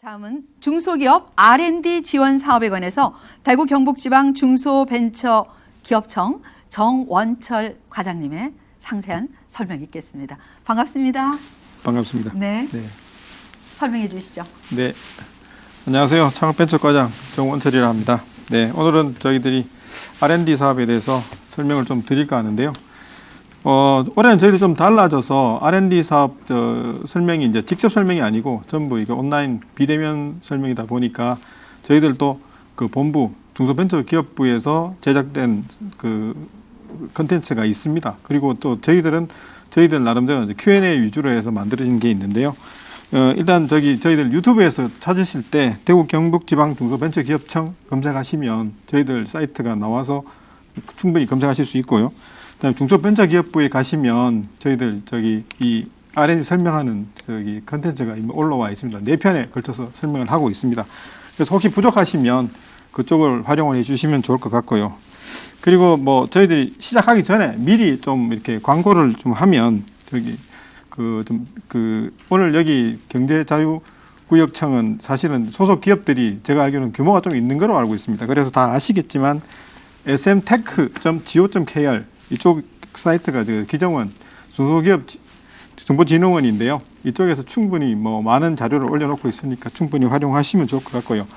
다음은 중소기업 R&D 지원 사업에 관해서 대구 경북지방 중소벤처기업청 정원철 과장님의 상세한 설명이 있겠습니다. 반갑습니다. 반갑습니다. 네. 설명해 주시죠. 네. 안녕하세요. 창업벤처과장 정원철이라 합니다. 네. 오늘은 저희들이 R&D 사업에 대해서 설명을 좀 드릴까 하는데요. 올해는 저희들 좀 달라져서 R&D 사업 설명이 이제 직접 설명이 아니고 전부 이게 온라인 비대면 설명이다 보니까 저희들도 그 본부 중소벤처기업부에서 제작된 그 컨텐츠가 있습니다. 그리고 또 저희들 나름대로 이제 Q&A 위주로 해서 만들어진 게 있는데요. 일단 저희들 유튜브에서 찾으실 때 대구 경북지방 중소벤처기업청 검색하시면 저희들 사이트가 나와서 충분히 검색하실 수 있고요. 그다음에 중소벤처기업부에 가시면 저희들 이 R&D 설명하는 컨텐츠가 올라와 있습니다. 4편에 걸쳐서 설명을 하고 있습니다. 그래서 혹시 부족하시면 그쪽을 활용을 해주시면 좋을 것 같고요. 그리고 저희들이 시작하기 전에 미리 좀 이렇게 광고를 좀 하면 오늘 여기 경제자유구역청은 사실은 소속 기업들이 제가 알기로는 규모가 좀 있는 걸로 알고 있습니다. 그래서 다 아시겠지만 smtech.go.kr 이쪽 사이트가 기정원 중소기업 정보진흥원인데요. 이쪽에서 충분히 많은 자료를 올려놓고 있으니까 충분히 활용하시면 좋을 것 같고요.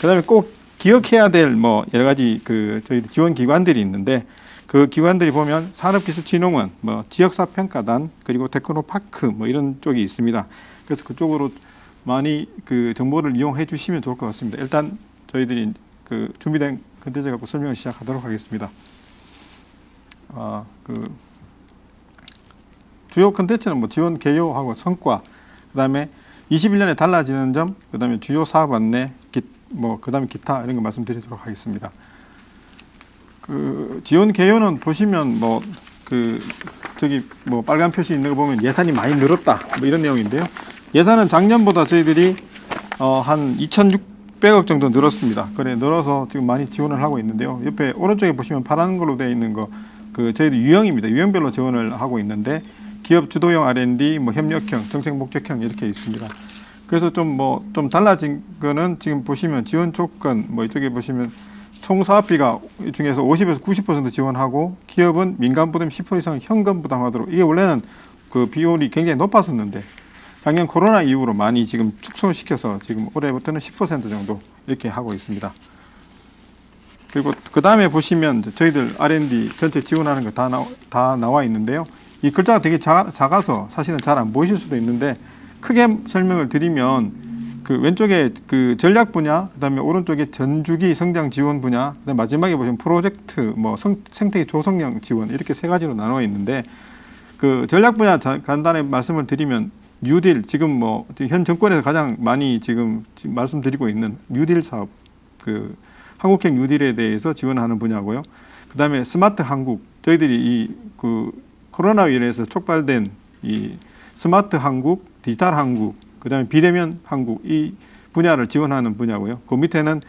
그다음에 꼭 기억해야 될 여러 가지 저희 지원 기관들이 있는데 그 기관들이 보면 산업기술진흥원, 지역사평가단, 그리고 테크노파크 이런 쪽이 있습니다. 그래서 그쪽으로 많이 정보를 이용해 주시면 좋을 것 같습니다. 일단 저희들이 준비된 컨텐츠 갖고 설명을 시작하도록 하겠습니다. 주요 컨텐츠는 지원 개요하고 성과, 그다음에 21년에 달라지는 점, 그다음에 주요 사업 안내, 그다음에 기타 이런 거 말씀드리도록 하겠습니다. 지원 개요는 보시면 빨간 표시 있는 거 보면 예산이 많이 늘었다 이런 내용인데요. 예산은 작년보다 저희들이 한 2,600억 정도 늘었습니다. 그래 늘어서 지금 많이 지원을 하고 있는데요. 옆에 오른쪽에 보시면 파란 걸로 되어 있는 거 저희들 유형입니다. 유형별로 지원을 하고 있는데 기업 주도형 R&D, 협력형, 정책 목적형 이렇게 있습니다. 그래서 좀 달라진 거는 지금 보시면 지원 조건 이쪽에 보시면 총 사업비가 이 중에서 50에서 90% 지원하고 기업은 민간 부담 10% 이상 현금 부담하도록, 이게 원래는 비율이 굉장히 높았었는데 작년 코로나 이후로 많이 지금 축소시켜서 지금 올해부터는 10% 정도 이렇게 하고 있습니다. 그리고 그 다음에 보시면 저희들 R&D 전체 지원하는 거 다 나와 있는데요. 이 글자가 되게 작아서 사실은 잘 안 보이실 수도 있는데 크게 설명을 드리면 왼쪽에 전략 분야, 그다음에 오른쪽에 전주기 성장 지원 분야, 그다음에 마지막에 보시면 프로젝트, 생태계 조성령 지원 이렇게 세 가지로 나눠 있는데 전략 분야 간단히 말씀을 드리면 뉴딜, 지금 현 정권에서 가장 많이 지금 말씀드리고 있는 뉴딜 사업, 한국형 뉴딜에 대해서 지원하는 분야고요. 그다음에 스마트 한국, 저희들이 코로나로 인해서 촉발된 이 스마트 한국, 디지털 한국, 그다음에 비대면 한국 이 분야를 지원하는 분야고요. 그 밑에는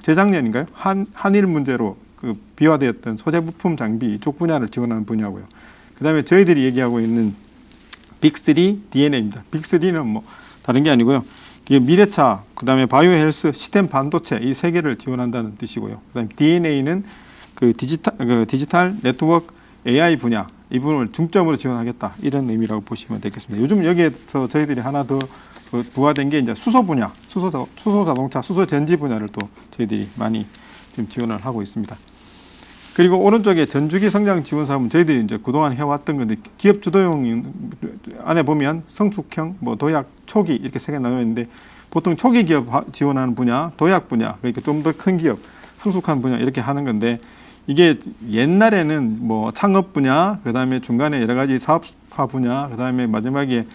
재작년인가요? 한일 문제로 비화되었던 소재 부품 장비 이쪽 분야를 지원하는 분야고요. 그다음에 저희들이 얘기하고 있는 빅3 DNA입니다. 빅3는 다른 게 아니고요. 미래차, 그다음에 바이오 헬스, 시스템 반도체 이 세 개를 지원한다는 뜻이고요. 그다음에 DNA는 디지털 네트워크 AI 분야 이 부분을 중점으로 지원하겠다 이런 의미라고 보시면 되겠습니다. 요즘 여기에서 저희들이 하나 더 부과된 게 이제 수소 분야, 수소 자동차, 수소 전지 분야를 또 저희들이 많이 지금 지원을 하고 있습니다. 그리고 오른쪽에 전주기 성장 지원 사업은 저희들이 이제 그동안 해왔던 건데 기업 주도형 안에 보면 성숙형, 도약, 초기 이렇게 세 개 나눠 있는데 보통 초기 기업 지원하는 분야, 도약 분야, 그러니까 좀 더 큰 기업, 성숙한 분야 이렇게 하는 건데 이게 옛날에는 창업 분야, 그다음에 중간에 여러 가지 사업화 분야, 그다음에 마지막에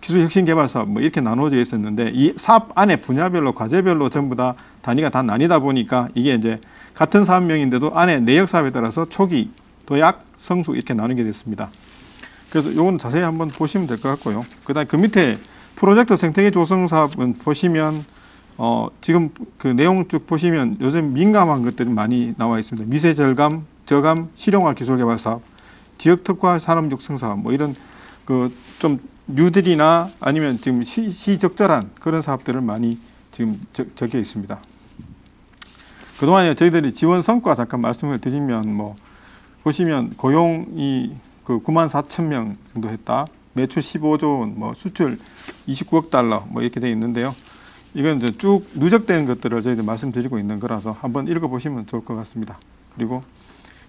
기술 혁신 개발 사업 이렇게 나눠져 있었는데 이 사업 안에 분야별로 과제별로 전부 다 단위가 다 나뉘다 보니까 이게 이제 같은 사업명인데도 안에 내역 사업에 따라서 초기, 도약, 성숙 이렇게 나누게 됐습니다. 그래서 이건 자세히 한번 보시면 될 것 같고요. 그다음에 그 밑에 프로젝트 생태계 조성 사업은 보시면 지금 내용 쭉 보시면 요즘 민감한 것들이 많이 나와 있습니다. 미세 저감, 실용화 기술 개발 사업, 지역 특화 산업 육성 사업 이런 좀 뉴딜이나 아니면 지금 시적절한 그런 사업들을 많이 지금 적혀 있습니다. 그동안에 저희들이 지원 성과 잠깐 말씀을 드리면 뭐 보시면 고용이 그 94,000명 정도 했다. 매출 15조 원, 뭐 수출 29억 달러 뭐 이렇게 되어 있는데요. 이건 이제 쭉 누적된 것들을 저희들 말씀드리고 있는 거라서 한번 읽어보시면 좋을 것 같습니다. 그리고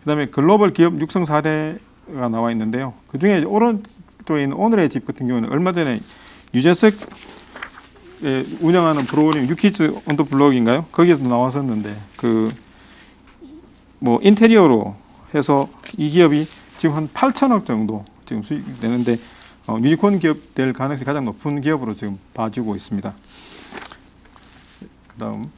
그다음에 글로벌 기업 육성 사례가 나와 있는데요. 그 중에 오른쪽에 있는 오늘의 집 같은 경우는 얼마 전에 유재석 운영하는 프로그램 뉴키즈 온 더 블록인가요? 거기에도 나왔었는데 그 뭐 인테리어로 해서 이 기업이 지금 한 8천억 정도 지금 수익 되는데 유니콘 기업 될 가능성이 가장 높은 기업으로 지금 봐지고 있습니다. 그다음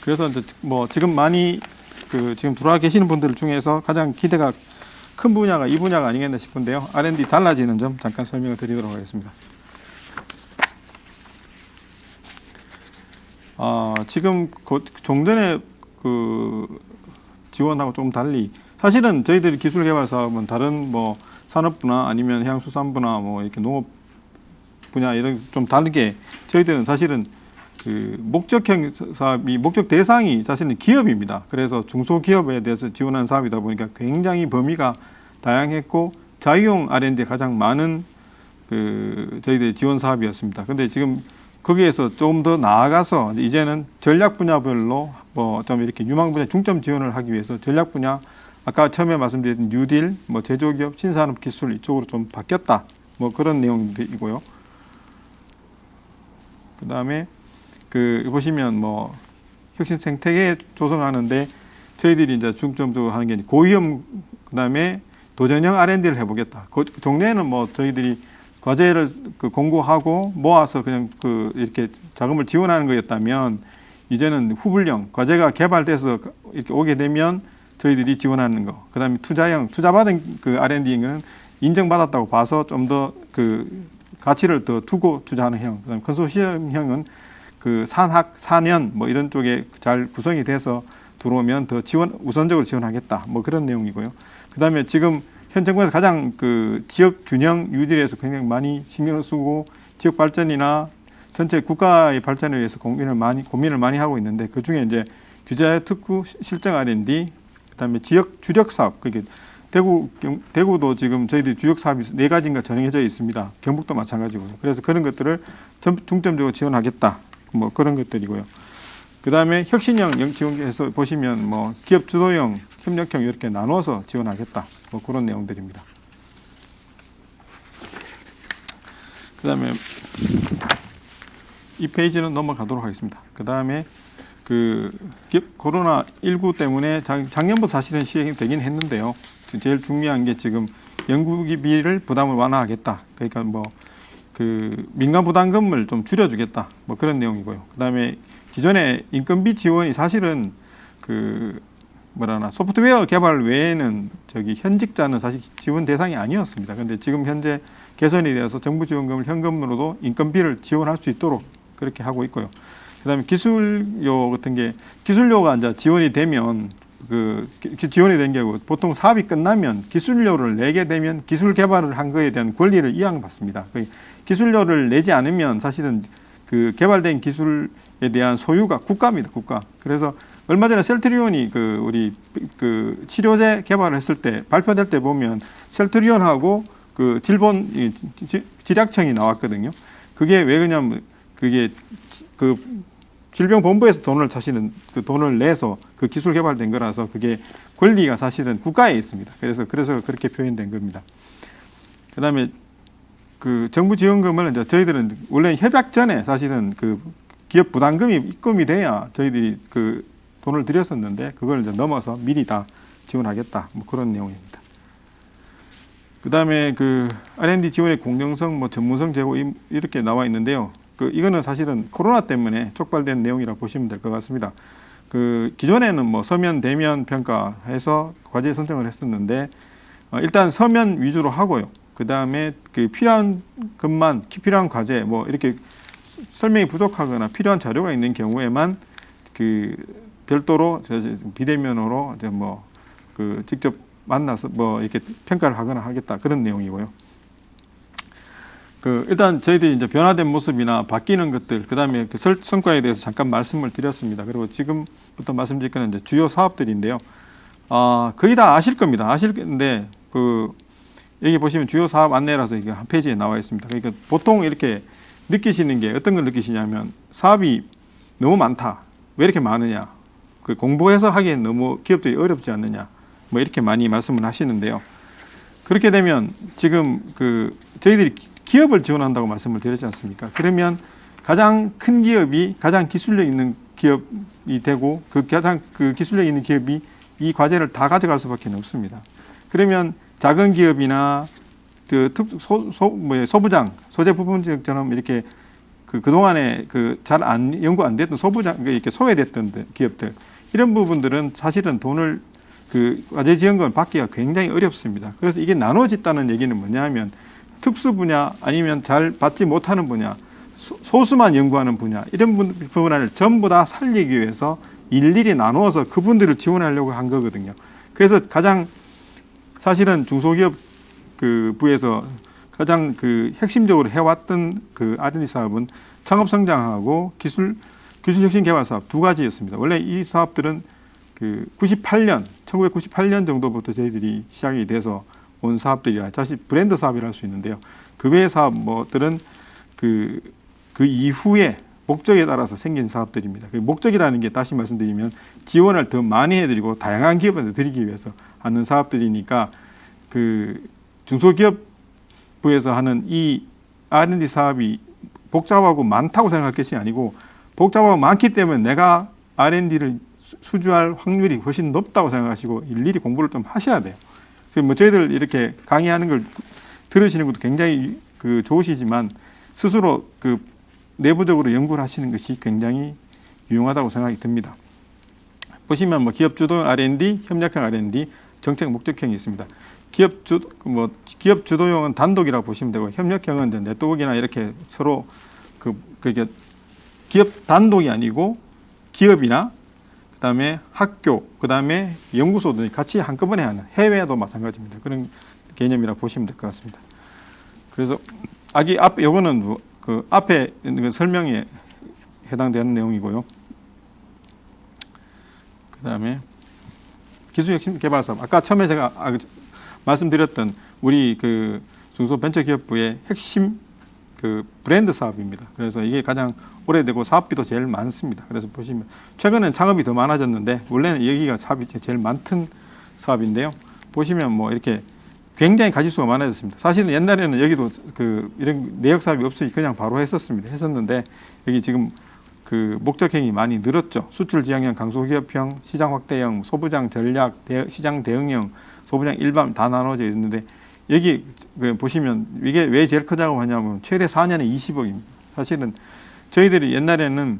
그래서 이제 뭐 지금 많이 그 지금 들어와 계시는 분들 중에서 가장 기대가 큰 분야가 이 분야가 아니겠나 싶은데요. R&D 달라지는 점 잠깐 설명을 드리도록 하겠습니다. 지금 좀 전에 그 지원하고 좀 달리 사실은 저희들이 기술 개발 사업은 다른 뭐 산업부나 아니면 해양수산부나 뭐 이렇게 농업 분야 이런 좀 다르게 저희들은 사실은 그 목적형 사업이 목적 대상이 사실은 기업입니다. 그래서 중소기업에 대해서 지원하는 사업이다 보니까 굉장히 범위가 다양했고 자유형 R&D에 가장 많은 그 저희들의 지원 사업이었습니다. 근데 지금 거기에서 조금 더 나아가서 이제는 전략 분야별로 뭐 좀 이렇게 유망 분야 중점 지원을 하기 위해서 전략 분야 아까 처음에 말씀드린 뉴딜, 뭐 제조기업, 신산업 기술 이쪽으로 좀 바뀌었다. 뭐 그런 내용이고요. 그 다음에 그 보시면 뭐 혁신 생태계 조성하는데 저희들이 이제 중점적으로 하는 게 고위험 그 다음에 도전형 R&D를 해보겠다. 그 종래에는 뭐 저희들이 과제를 그 공고하고 모아서 그냥 그 이렇게 자금을 지원하는 거였다면 이제는 후불형 과제가 개발돼서 이렇게 오게 되면 저희들이 지원하는 거. 그 다음에 투자형 투자받은 그 R&D는 인정받았다고 봐서 좀 더 그 가치를 더 두고 투자하는 형. 그다음에 컨소시엄형은 그 산학, 산연 뭐 이런 쪽에 잘 구성이 돼서 들어오면 더 우선적으로 지원하겠다. 뭐 그런 내용이고요. 그다음에 지금 현 정부에서 가장 그 지역 균형 뉴딜에서 굉장히 많이 신경을 쓰고 지역 발전이나 전체 국가의 발전을 위해서 고민을 많이 하고 있는데 그 중에 이제 규제 특구 실정 R&D, 그다음에 지역 주력 사업 그게 대구도 지금 저희들이 주력 사업이 4가지인가 정해져 있습니다. 경북도 마찬가지고요. 그래서 그런 것들을 중점적으로 지원하겠다. 뭐 그런 것들이고요. 그 다음에 혁신형 지원에서 보시면 뭐 기업 주도형, 협력형 이렇게 나눠서 지원하겠다. 뭐 그런 내용들입니다. 그 다음에 이 페이지는 넘어가도록 하겠습니다. 그 다음에 그 코로나19 때문에 작년부터 사실은 시행이 되긴 했는데요. 제일 중요한 게 지금 연구비를 부담을 완화하겠다. 그러니까 뭐 그 민간 부담금을 좀 줄여주겠다. 뭐 그런 내용이고요. 그 다음에 기존에 인건비 지원이 사실은 그 소프트웨어 개발 외에는 현직자는 사실 지원 대상이 아니었습니다. 그런데 지금 현재 개선이 되어서 정부 지원금을 현금으로도 인건비를 지원할 수 있도록 그렇게 하고 있고요. 그다음에 기술료 같은 게 기술료가 이제 지원이 되면 지원이 된 경우 보통 사업이 끝나면 기술료를 내게 되면 기술 개발을 한 거에 대한 권리를 이양받습니다. 기술료를 내지 않으면 사실은 그 개발된 기술에 대한 소유가 국가입니다. 국가. 그래서 얼마 전에 셀트리온이 우리 치료제 개발을 했을 때 발표될 때 보면 셀트리온하고 그 질약청이 나왔거든요. 그게 왜 그러냐면 그게 그 질병본부에서 돈을 내서 그 기술 개발된 거라서 그게 권리가 사실은 국가에 있습니다. 그래서 그렇게 표현된 겁니다. 그다음에 그 정부 지원금을 이제 저희들은 원래 협약 전에 사실은 그 기업 부담금이 입금이 돼야 저희들이 그 돈을 들였었는데 그걸 이제 넘어서 미리 다 지원하겠다. 뭐 그런 내용입니다. 그다음에 그 R&D 지원의 공정성, 뭐 전문성 제고 이렇게 나와 있는데요. 이거는 사실은 코로나 때문에 촉발된 내용이라고 보시면 될 것 같습니다. 기존에는 뭐 서면, 대면 평가해서 과제 선정을 했었는데 일단 서면 위주로 하고요. 그 다음에 필요한 것만 필요한 과제 뭐 이렇게 설명이 부족하거나 필요한 자료가 있는 경우에만 별도로 비대면으로 이제 뭐 직접 만나서 뭐 이렇게 평가를 하거나 하겠다 그런 내용이고요. 일단 저희들이 이제 변화된 모습이나 바뀌는 것들, 그다음에 그 성과에 대해서 잠깐 말씀을 드렸습니다. 그리고 지금부터 말씀드릴 거는 이제 주요 사업들인데요. 거의 다 아실 겁니다. 아실 건데 여기 보시면 주요 사업 안내라서 이게 한 페이지에 나와 있습니다. 그러니까 보통 이렇게 느끼시는 게 어떤 걸 느끼시냐면 사업이 너무 많다. 왜 이렇게 많으냐? 공부해서 하기엔 너무 기업들이 어렵지 않느냐? 뭐 이렇게 많이 말씀을 하시는데요. 그렇게 되면 지금 저희들이 기업을 지원한다고 말씀을 드렸지 않습니까? 그러면 가장 큰 기업이 가장 기술력 있는 기업이 되고 가장 기술력 있는 기업이 이 과제를 다 가져갈 수밖에 없습니다. 그러면 작은 기업이나 소부장, 소재 부분처럼 이렇게 그동안에 잘 연구 안 됐던 소부장, 이렇게 소외됐던 기업들, 이런 부분들은 사실은 돈을 과제 지원금을 받기가 굉장히 어렵습니다. 그래서 이게 나눠졌다는 얘기는 뭐냐 하면 특수 분야 아니면 잘 받지 못하는 분야, 소수만 연구하는 분야, 이런 분야를 전부 다 살리기 위해서 일일이 나누어서 그분들을 지원하려고 한 거거든요. 그래서 가장 사실은 중소기업 부에서 가장 핵심적으로 해왔던 R&D 사업은 창업 성장하고 기술 혁신 개발 사업 두 가지였습니다. 원래 이 사업들은 1998년 정도부터 저희들이 시작이 돼서 온 사업들이라 사실 브랜드 사업이라 할 수 있는데요. 그 외의 사업들은 그 이후에 목적에 따라서 생긴 사업들입니다. 목적이라는 게 다시 말씀드리면 지원을 더 많이 해드리고 다양한 기업한테 드리기 위해서 하는 사업들이니까 중소기업부에서 하는 이 R&D 사업이 복잡하고 많다고 생각할 것이 아니고 복잡하고 많기 때문에 내가 R&D를 수주할 확률이 훨씬 높다고 생각하시고 일일이 공부를 좀 하셔야 돼요. 뭐 저희들 이렇게 강의하는 걸 들으시는 것도 굉장히 좋으시지만 스스로 내부적으로 연구를 하시는 것이 굉장히 유용하다고 생각이 듭니다. 보시면 뭐 기업 주도형 R&D, 협력형 R&D, 정책 목적형이 있습니다. 기업 주도형은 단독이라고 보시면 되고 협력형은 이제 네트워크나 이렇게 서로 그게 기업 단독이 아니고 기업이나 그다음에 학교, 그다음에 연구소들이 같이 한꺼번에 하는, 해외도 마찬가지입니다. 그런 개념이라고 보시면 될 것 같습니다. 그래서 요거는 앞에 있는 설명에 해당되는 내용이고요. 그다음에 기술혁신 개발 사업. 아까 처음에 제가 말씀드렸던 우리 중소벤처기업부의 핵심 브랜드 사업입니다. 그래서 이게 가장 오래되고 사업비도 제일 많습니다. 그래서 보시면 최근엔 창업이 더 많아졌는데 원래는 여기가 사업이 제일 많던 사업인데요. 보시면 뭐 이렇게 굉장히 가지수가 많아졌습니다. 사실은 옛날에는 여기도 이런 내역 사업이 없이 그냥 바로 했었는데 여기 지금 목적형이 많이 늘었죠. 수출 지향형, 강소기업형, 시장 확대형, 소부장 전략, 시장 대응형, 소부장 일반 다 나눠져 있는데 여기 보시면 이게 왜 제일 크다고 하냐면 최대 4년에 20억입니다. 사실은 저희들이 옛날에는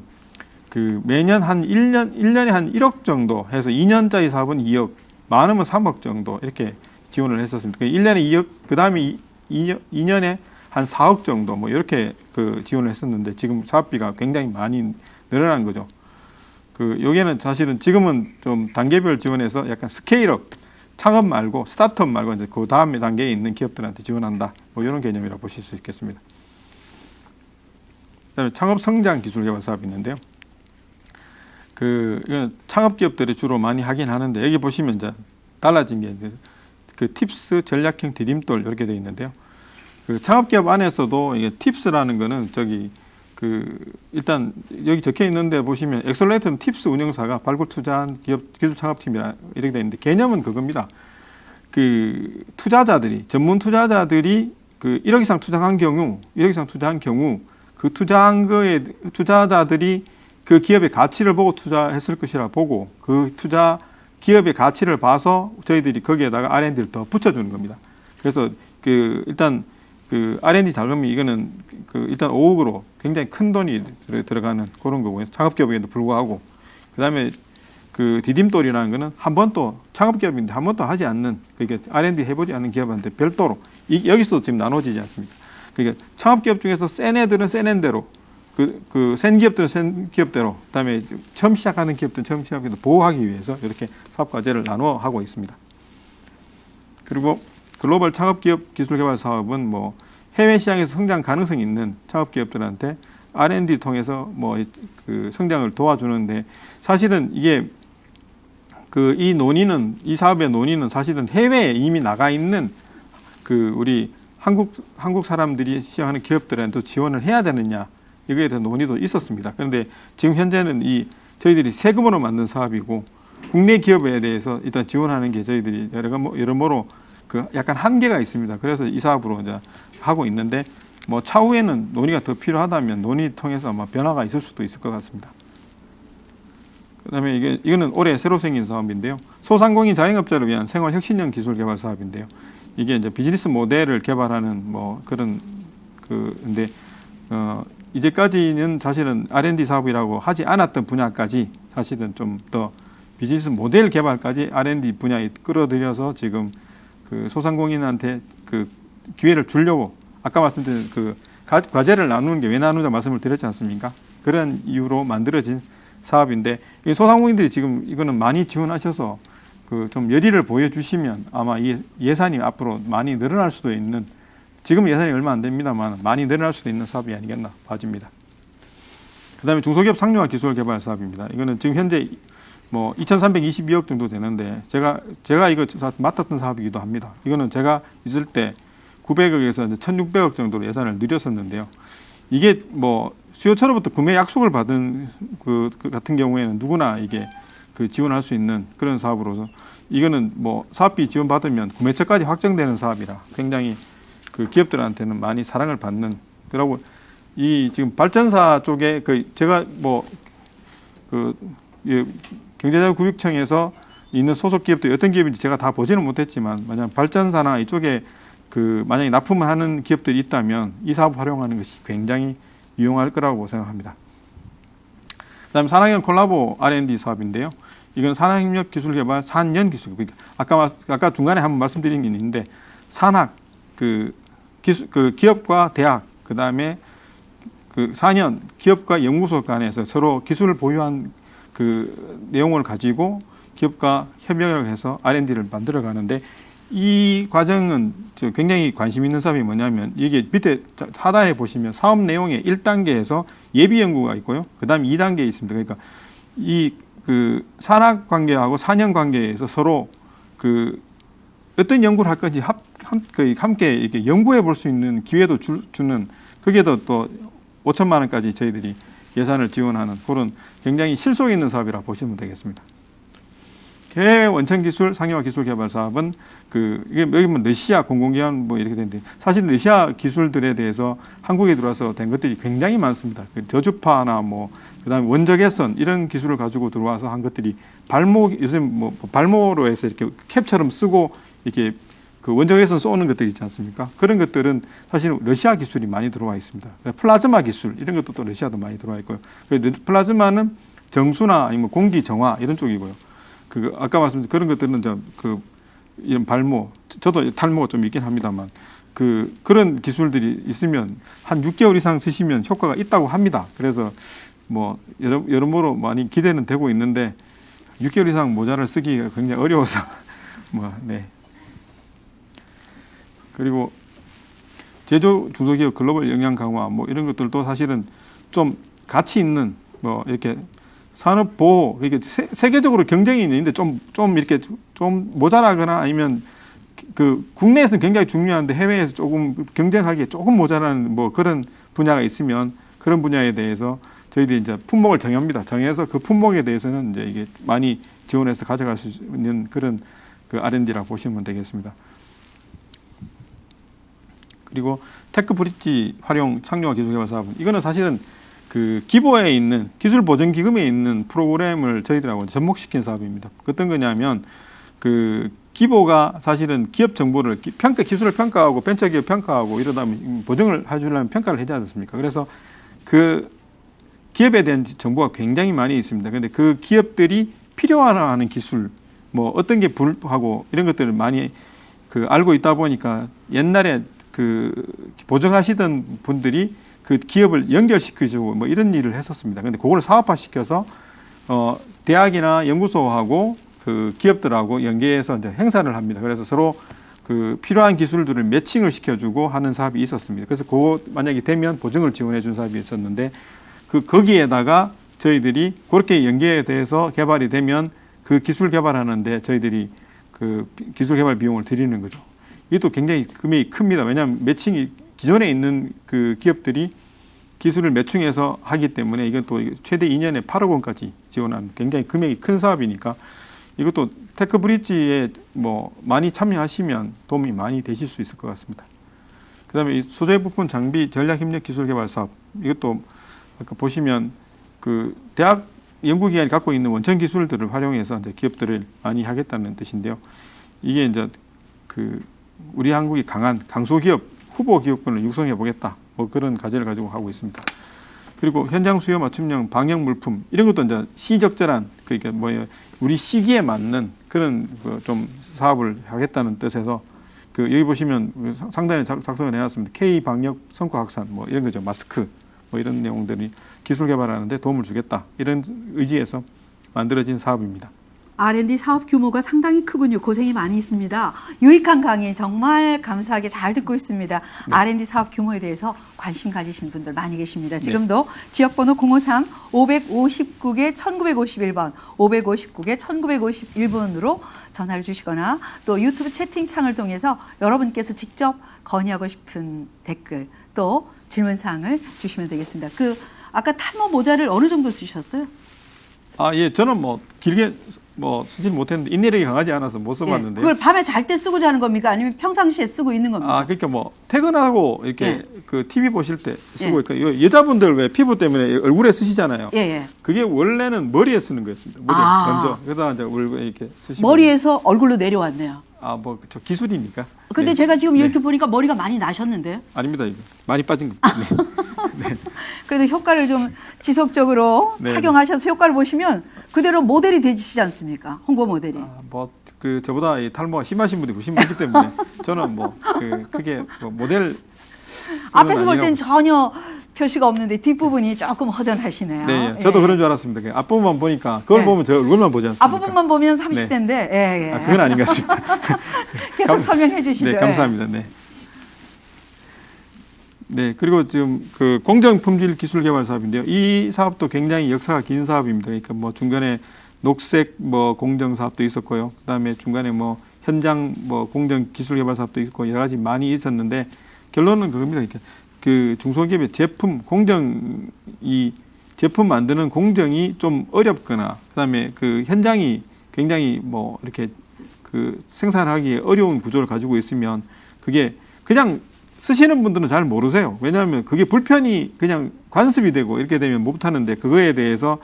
매년 한 1년에 한 1억 정도 해서 2년짜리 사업은 2억, 많으면 3억 정도 이렇게 지원을 했었습니다. 1년에 2억, 그 다음에 2년에 한 4억 정도 뭐 이렇게 지원을 했었는데 지금 사업비가 굉장히 많이 늘어난 거죠. 여기는 사실은 지금은 좀 단계별 지원해서 약간 스케일업, 창업 말고 스타트업 말고 이제 그 다음에 단계에 있는 기업들한테 지원한다. 뭐 이런 개념이라고 보실 수 있겠습니다. 그다음에 창업 성장 기술 개발 사업이 있는데요. 이건 창업 기업들이 주로 많이 하긴 하는데 여기 보시면 이제 달라진 게 이제 팁스 전략형 디딤돌 이렇게 되어 있는데요. 창업 기업 안에서도 이게 팁스라는 거는 일단 여기 적혀 있는데 보시면 엑셀레이터는 팁스 운영사가 발굴 투자한 기업 기술 창업팀이라 이렇게 되어 있는데 개념은 그겁니다. 투자자들이 전문 투자자들이 1억 이상 투자한 경우 그 투자한 거에 투자자들이 그 기업의 가치를 보고 투자했을 것이라 보고 그 투자 기업의 가치를 봐서 저희들이 거기에다가 R&D를 더 붙여주는 겁니다. 그래서 일단 R&D 자금이 이거는 일단 5억으로 굉장히 큰 돈이 들어가는 그런 거고요. 창업기업에도 불구하고 그다음에 디딤돌이라는 거는 한 번도 창업기업인데 한 번도 하지 않는 그러니까 R&D 해보지 않는 기업한테 별도로 여기서 지금 나눠지지 않습니까? 그러니까 창업기업 중에서 센 애들은 센 애대로 센 기업들은 센 기업대로 그다음에 처음 시작하는 기업들은 처음 시작해서 보호하기 위해서 이렇게 사업 과제를 나누어 하고 있습니다. 그리고 글로벌 창업기업 기술개발 사업은 뭐 해외 시장에서 성장 가능성이 있는 창업기업들한테 R&D 통해서 뭐 그 성장을 도와주는데 사실은 이게 그 이 사업의 논의는 사실은 해외에 이미 나가 있는 그 우리 한국 사람들이 시작하는 기업들한테 지원을 해야 되느냐 이거에 대한 논의도 있었습니다. 그런데 지금 현재는 저희들이 세금으로 만든 사업이고 국내 기업에 대해서 일단 지원하는 게 저희들이 여러모로 그 약간 한계가 있습니다. 그래서 이 사업으로 이제 하고 있는데 뭐 차후에는 논의가 더 필요하다면 논의 통해서 아마 변화가 있을 수도 있을 것 같습니다. 그다음에 이거는 올해 새로 생긴 사업인데요. 소상공인 자영업자를 위한 생활 혁신형 기술 개발 사업인데요. 이게 이제 비즈니스 모델을 개발하는 뭐 그런 근데 이제까지는 사실은 R&D 사업이라고 하지 않았던 분야까지 사실은 좀 더 비즈니스 모델 개발까지 R&D 분야에 끌어들여서 지금 그 소상공인한테 그 기회를 주려고 아까 말씀드린 그 과제를 나누는 게 왜 나누자 말씀을 드렸지 않습니까? 그런 이유로 만들어진 사업인데 이 소상공인들이 지금 이거는 많이 지원하셔서 그 좀 열의를 보여주시면 아마 이 예산이 앞으로 많이 늘어날 수도 있는 지금 예산이 얼마 안 됩니다만 많이 늘어날 수도 있는 사업이 아니겠나 봐집니다. 그다음에 중소기업 상용화 기술 개발 사업입니다. 이거는 지금 현재 뭐 2,322억 정도 되는데 제가 이거 맡았던 사업이기도 합니다. 이거는 제가 있을 때 900억에서 이제 1,600억 정도로 예산을 늘렸었는데요. 이게 뭐 수요처로부터 구매 약속을 받은 그 같은 경우에는 누구나 이게 그 지원할 수 있는 그런 사업으로서 이거는 뭐 사업비 지원 받으면 구매처까지 확정되는 사업이라 굉장히 그 기업들한테는 많이 사랑을 받는 그러고 이 지금 발전사 쪽에 제가 뭐 경제자유구역청에서 있는 소속 기업들이 어떤 기업인지 제가 다 보지는 못했지만 만약 발전사나 이쪽에 만약에 납품을 하는 기업들이 있다면 이 사업 활용하는 것이 굉장히 유용할 거라고 생각합니다. 그다음에 산학연 콜라보 R&D 사업인데요. 이건 산학협력 기술 개발 4년 기술. 그러니까 아까 중간에 한번 말씀드린 게 있는데 산학 기업과 대학 그다음에 4년 기업과 연구소 간에서 서로 기술을 보유한 그 내용을 가지고 기업과 협력을 해서 R&D를 만들어 가는데 이 과정은 굉장히 관심 있는 사업이 뭐냐면 이게 밑에 하단에 보시면 사업 내용의 1단계에서 예비 연구가 있고요. 그다음 2단계에 있습니다. 그러니까 산학 관계하고 4년 관계에서 서로 어떤 연구를 할 건지 함께 이렇게 연구해 볼 수 있는 기회도 주는 그게 또 5천만 원까지 저희들이 예산을 지원하는 그런 굉장히 실속 있는 사업이라 보시면 되겠습니다. 해외 원천 기술 상용화 기술 개발 사업은 이게 여기 뭐 러시아 공공기관 뭐 이렇게 되는데 사실 러시아 기술들에 대해서 한국에 들어와서 된 것들이 굉장히 많습니다. 저주파나 뭐 그다음에 원적외선 이런 기술을 가지고 들어와서 한 것들이 요즘 뭐 발모로 해서 이렇게 캡처럼 쓰고 이렇게 원적외선 쏘는 것들 있지 않습니까? 그런 것들은 사실 러시아 기술이 많이 들어와 있습니다. 플라즈마 기술 이런 것도 또 러시아도 많이 들어와 있고요. 플라즈마는 정수나 아니면 공기 정화 이런 쪽이고요. 아까 말씀드린 그런 것들은 이런 발모, 저도 탈모가 좀 있긴 합니다만 그런 기술들이 있으면 한 6개월 이상 쓰시면 효과가 있다고 합니다. 그래서 뭐 여러모로 많이 기대는 되고 있는데 6개월 이상 모자를 쓰기가 굉장히 어려워서 네. 그리고 제조 중소기업 글로벌 역량 강화 뭐 이런 것들도 사실은 좀 가치 있는 뭐 이렇게 산업 보호 이게 세계적으로 경쟁이 있는데 좀 이렇게 좀 모자라거나 아니면 국내에서는 굉장히 중요한데 해외에서 조금 경쟁하기에 조금 모자라는 뭐 그런 분야가 있으면 그런 분야에 대해서 저희들이 이제 품목을 정해서 그 품목에 대해서는 이제 이게 많이 지원해서 가져갈 수 있는 그런 R&D라고 보시면 되겠습니다. 그리고 테크 브릿지 활용 상용화 기술 개발 사업은 이거는 사실은 기보에 있는 기술 보전 기금에 있는 프로그램을 저희들하고 접목시킨 사업입니다. 어떤 거냐면 기보가 사실은 기업 정보를 기술을 평가하고 벤처기업 평가하고 이러다 보면 보증을 해주려면 평가를 해야 되지 않습니까? 그래서 기업에 대한 정보가 굉장히 많이 있습니다. 그런데 그 기업들이 필요하는 기술 뭐 어떤 게 불하고 이런 것들을 많이 알고 있다 보니까 옛날에 보증하시던 분들이 그 기업을 연결시켜주고 뭐 이런 일을 했었습니다. 근데 그걸 사업화시켜서 대학이나 연구소하고 기업들하고 연계해서 이제 행사를 합니다. 그래서 서로 그 필요한 기술들을 매칭을 시켜주고 하는 사업이 있었습니다. 그래서 그거 만약에 되면 보증을 지원해 준 사업이 있었는데 거기에다가 저희들이 그렇게 연계돼서 개발이 되면 그 기술 개발하는데 저희들이 그 기술 개발 비용을 드리는 거죠. 이것도 굉장히 금액이 큽니다. 왜냐하면 매칭이 기존에 있는 그 기업들이 기술을 매칭해서 하기 때문에 이건 또 최대 2년에 8억 원까지 지원하는 굉장히 금액이 큰 사업이니까 이것도 테크브릿지에 뭐 많이 참여하시면 도움이 많이 되실 수 있을 것 같습니다. 그다음에 이 소재 부품 장비 전략 협력 기술 개발 사업 이것도 아까 보시면 그 대학 연구기관이 갖고 있는 원천 기술들을 활용해서 이제 기업들을 많이 하겠다는 뜻인데요. 이게 이제 그 우리 한국이 강한 강소기업 후보 기업군을 육성해 보겠다. 뭐 그런 과제를 가지고 하고 있습니다. 그리고 현장 수요 맞춤형 방역 물품 이런 것도 이제 시적절한 그러니까 뭐예요 우리 시기에 맞는 그런 좀 사업을 하겠다는 뜻에서 그 여기 보시면 상단에 작성을 해놨습니다. K 방역 성과 확산 뭐 이런 거죠. 마스크 뭐 이런 내용들이 기술 개발하는데 도움을 주겠다 이런 의지에서 만들어진 사업입니다. R&D 사업 규모가 상당히 크군요. 고생이 많이 있습니다. 유익한 강의 정말 감사하게 잘 듣고 있습니다. 네. R&D 사업 규모에 대해서 관심 가지신 분들 많이 계십니다. 지금도 지역번호 053 559개 1951번 559개 1951번으로 전화를 주시거나 또 유튜브 채팅창을 통해서 여러분께서 직접 건의하고 싶은 댓글 또 질문사항을 주시면 되겠습니다. 그 아까 탈모 모자를 어느 정도 쓰셨어요? 아, 예, 저는 뭐 길게 뭐 쓰지 못했는데 인내력이 강하지 않아서 못 써봤는데. 그걸 밤에 잘 때 쓰고 자는 겁니까? 아니면 평상시에 쓰고 있는 겁니까? 아, 그러니까 뭐 퇴근하고 이렇게 예. 그 TV 보실 때 쓰고 있고 여자분들 왜 피부 때문에 얼굴에 쓰시잖아요. 예, 예. 그게 원래는 머리에 쓰는 거였습니다. 머리에 아. 먼저 그러다가 이제 얼굴에 이렇게 쓰시고. 머리에서 얼굴로 내려왔네요. 아, 뭐 저 기술이니까. 근데 네. 제가 지금 네. 이렇게 보니까 머리가 많이 나셨는데요. 아닙니다, 이거 많이 빠진 겁니다. 네. 그래도 효과를 좀 지속적으로 네. 착용하셔서 효과를 보시면 그대로 모델이 되시지 않습니까? 홍보 모델이. 아, 뭐 그 저보다 이 탈모가 심하신 분이 훨씬 많기 때문에 저는 뭐 그 크게 뭐 모델 앞에서 볼 아니라고. 땐 전혀 표시가 없는데 뒷부분이 조금 허전하시네요. 네, 저도 예. 그런 줄 알았습니다. 그 앞부분만 보니까 그걸 네. 보면 저 얼굴만 보지 않습니까? 앞부분만 보면 30대인데 예, 예. 아, 그건 아닌 것 같습니다. 계속 설명해 주시죠. 네, 감사합니다. 네. 네, 그리고 지금 그 공정 품질 기술 개발 사업인데요. 이 사업도 굉장히 역사가 긴 사업입니다. 그러니까 뭐 중간에 녹색 뭐 공정 사업도 있었고요. 그다음에 중간에 뭐 현장 뭐 공정 기술 개발 사업도 있고 여러 가지 많이 있었는데 결론은 그겁니다. 그러니까 그 중소기업의 제품 공정 이 제품 만드는 공정이 좀 어렵거나 그다음에 그 현장이 굉장히 뭐 이렇게 그 생산하기에 어려운 구조를 가지고 있으면 그게 그냥 쓰시는 분들은 잘 모르세요. 왜냐하면 그게 불편이 그냥 관습이 되고 이렇게 되면 못 하는데 그거에 대해서